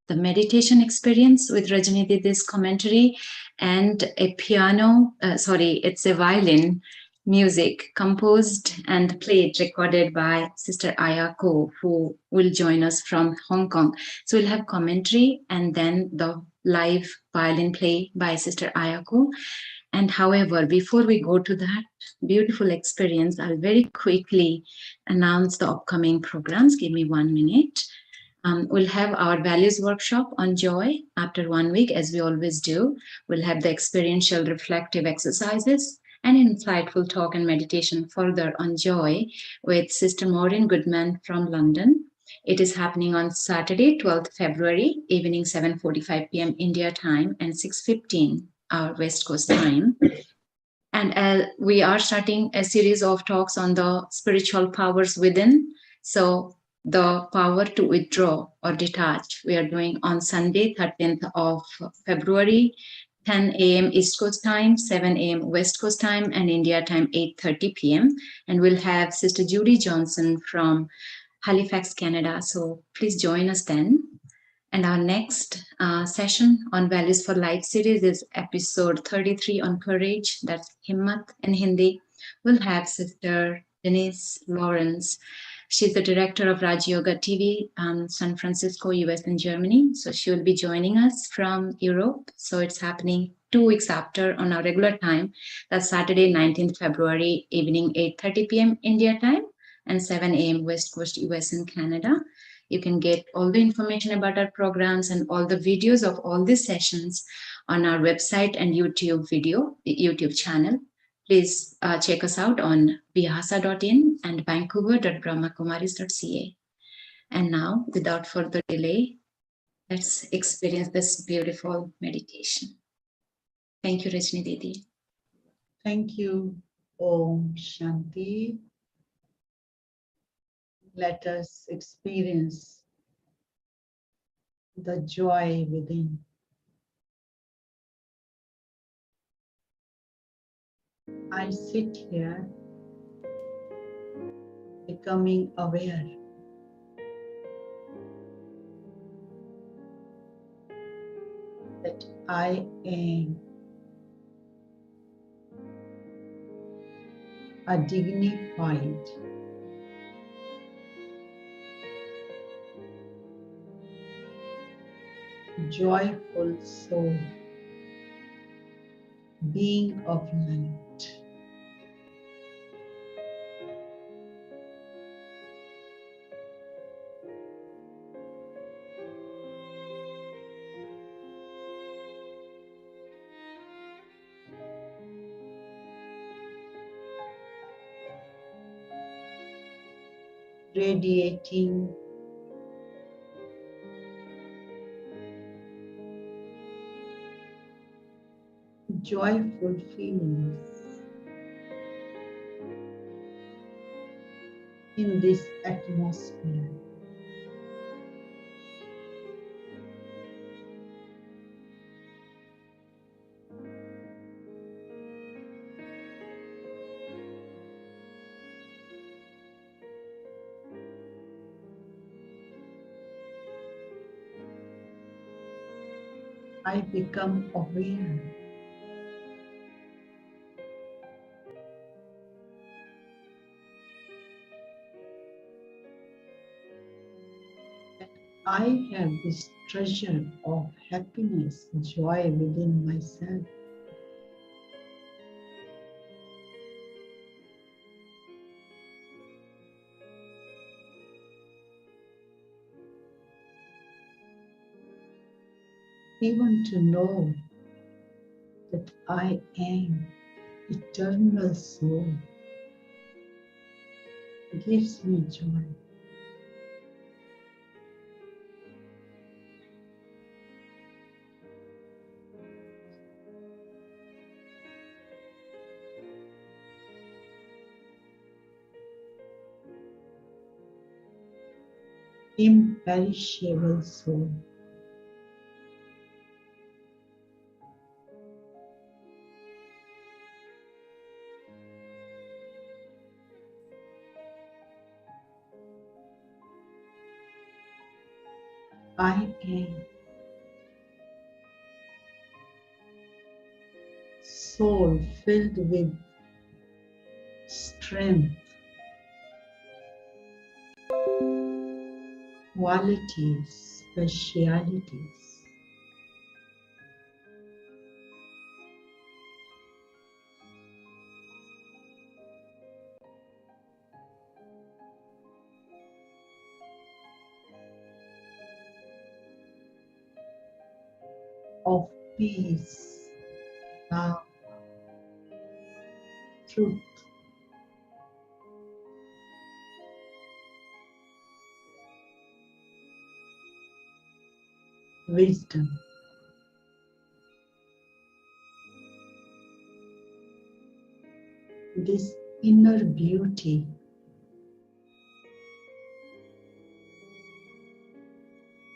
the meditation experience with Rajni Didi's commentary, and a it's a violin music composed and played, recorded by Sister Ayako, who will join us from Hong Kong. So we'll have commentary and then the live violin play by Sister Ayako. And however, before we go to that beautiful experience, I'll very quickly announce the upcoming programs. Give me 1 minute. We'll have our values workshop on joy after 1 week, as we always do. We'll have the experiential reflective exercises and insightful talk and meditation further on joy with Sister Maureen Goodman from London. It is happening on Saturday, 12th February, evening 7:45 p.m. India time and 6:15 our West Coast time. And we are starting a series of talks on the spiritual powers within. So the power to withdraw or detach, we are doing on Sunday, 13th of February, 10 a.m. East Coast time, 7 a.m. West Coast time, and India time, 8:30 p.m. And we'll have Sister Judy Johnson from Halifax, Canada. So please join us then. And our next session on Values for Life series is episode 33 on courage. That's Himmat in Hindi. We'll have Sister Denise Lawrence. She's the director of Raj Yoga TV, San Francisco, US and Germany. So she will be joining us from Europe. So it's happening 2 weeks after on our regular time. That's Saturday, 19th February, evening 8:30 p.m. India time and 7 a.m. West Coast, US and Canada. You can get all the information about our programs and all the videos of all these sessions on our website and YouTube channel. Please check us out on vyasa.in and vancouver.brahmakumaris.ca. And now, without further delay, let's experience this beautiful meditation. Thank you, Rajni Didi. Thank you. Om Shanti. Let us experience the joy within. I sit here becoming aware that I am a dignified joyful soul, being of light. Radiating joyful feelings in this atmosphere. I become aware that I have this treasure of happiness, joy within myself. Even to know that I am eternal soul gives me joy. Imperishable soul. I am soul filled with strength, qualities, specialities. Of peace, love, truth, wisdom. This inner beauty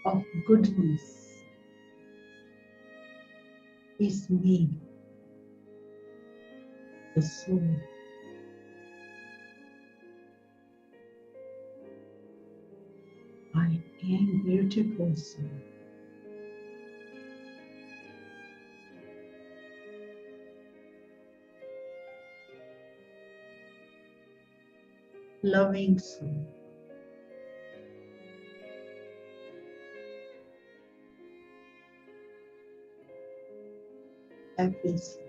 of goodness is me, the soul. I am beautiful soul. Loving soul. Happy soul.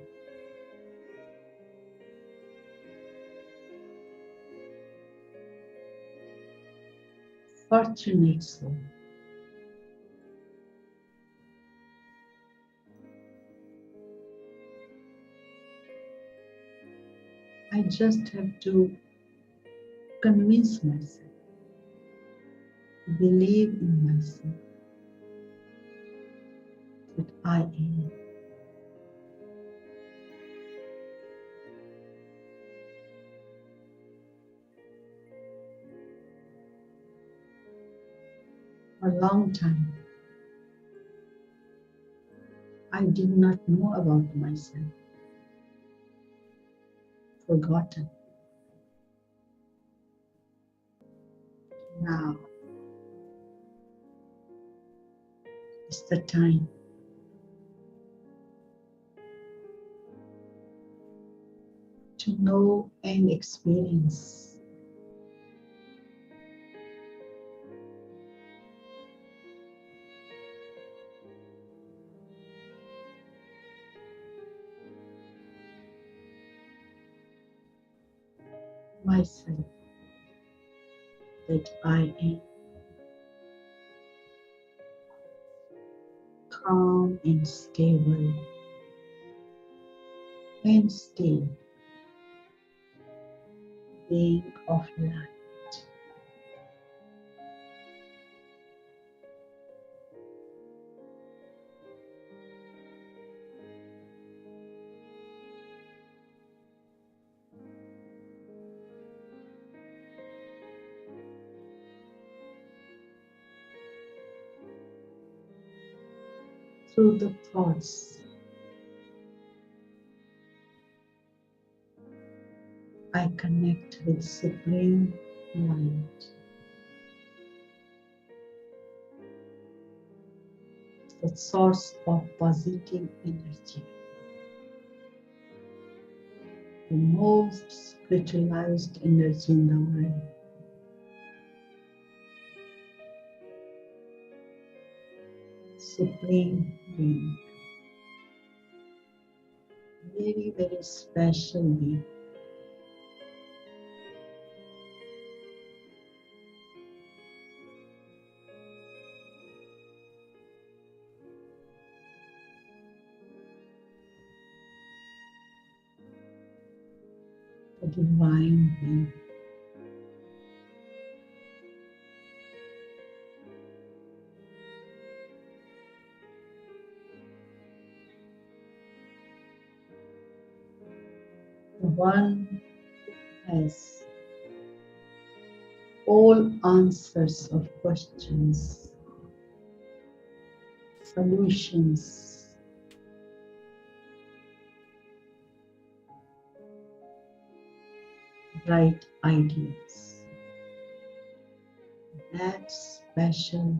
Fortunate soul. I just have to convince myself, believe in myself that I am. For a long time, I did not know about myself, forgotten. Now is the time to know and experience myself that I am calm and stable and still, being of light. Through the thoughts, I connect with Supreme Light, the source of positive energy, the most spiritualized energy in the world. Supreme Being, very, very special being. The divine being. The one who has all answers of questions, solutions, bright ideas. That special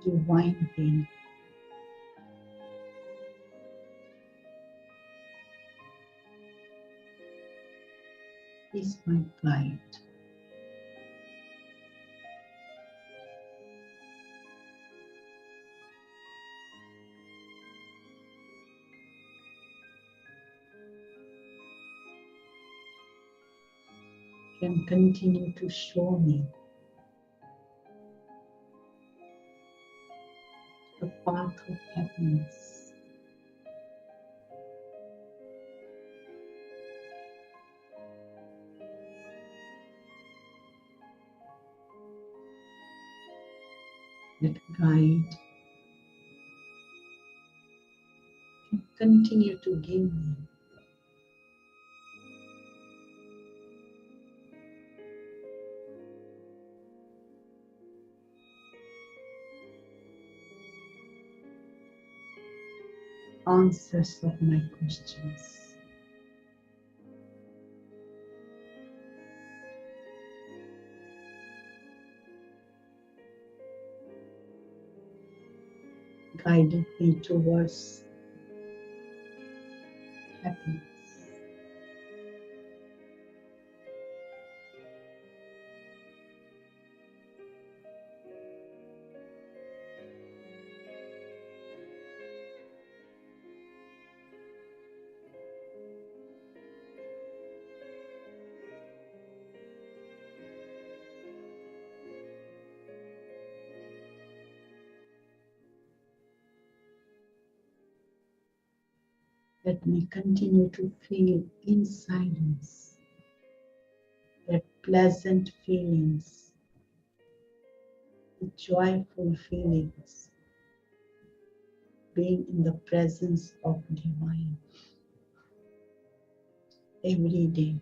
divine being is my guide. Can continue to show me the path of happiness. That guide can continue to give me answers of my questions. Guiding me towards happiness. Let me continue to feel in silence the pleasant feelings, the joyful feelings, being in the presence of divine every day.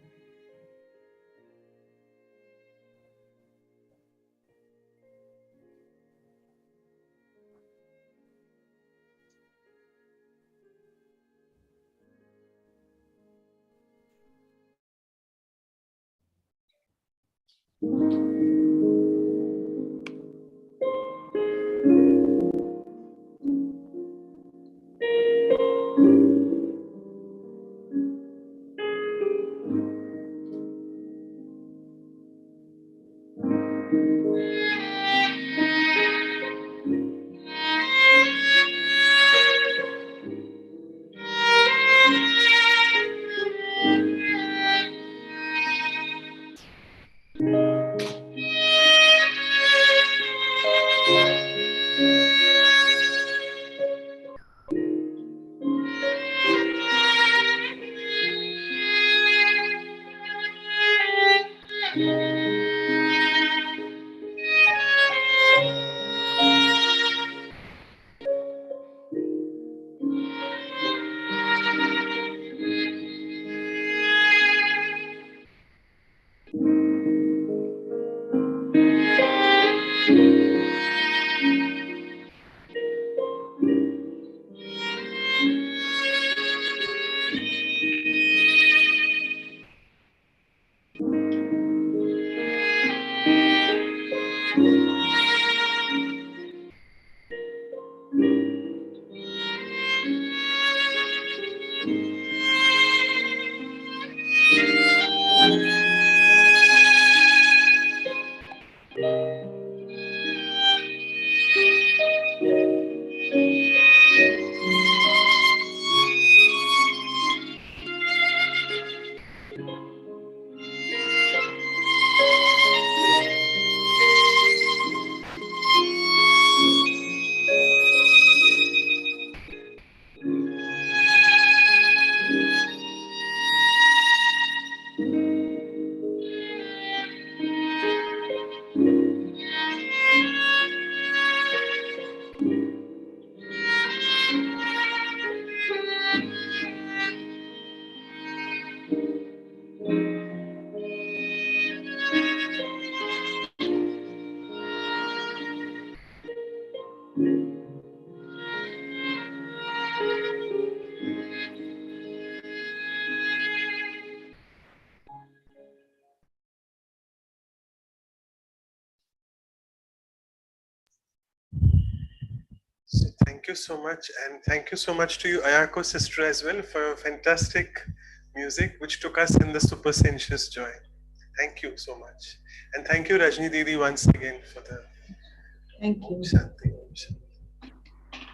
Thank you so much. And thank you so much to you, Ayako sister, as well, for your fantastic music, which took us in the super sensuous joy. Thank you so much. And thank you, Rajni Didi, once again for the Thank Om you. Shanti. Om Shanti.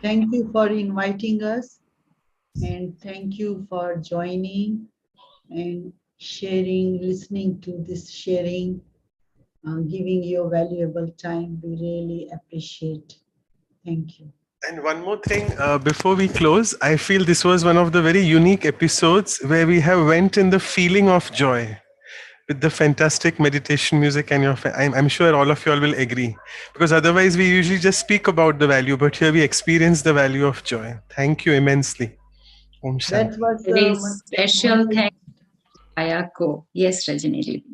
Thank you for inviting us. And thank you for joining and sharing, listening to this sharing, giving your valuable time. We really appreciate. Thank you. And one more thing, before we close, I feel this was one of the very unique episodes where we have went in the feeling of joy with the fantastic meditation music, and I'm sure all of you all will agree, because otherwise we usually just speak about the value, but here we experience the value of joy. Thank you immensely. Om That Shanti. was Very special Manoj. thanks to Ayako. Yes, Rajni Didi.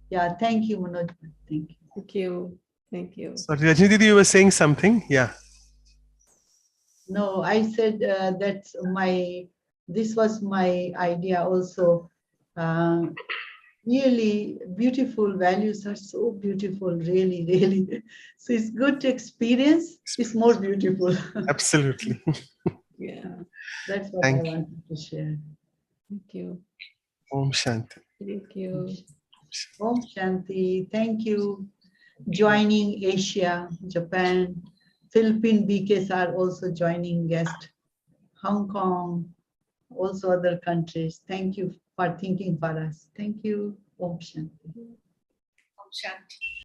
Yeah, thank you, Manoj. Thank you. Thank you. Thank you. Sorry, Rajni Didi, you were saying something? Yeah. No, I said this was my idea also. Really beautiful values are so beautiful, really, really. So it's good to experience. It's more beautiful. Absolutely. Yeah. That's what Thank I you. wanted to share. Thank you. Om Shanti. Thank you. Om Shanti. Thank you. Joining Asia, Japan, Philippine BKs are also joining guest. Hong Kong, also other countries. Thank you for thinking for us. Thank you. Om Shanti. Om Shanti.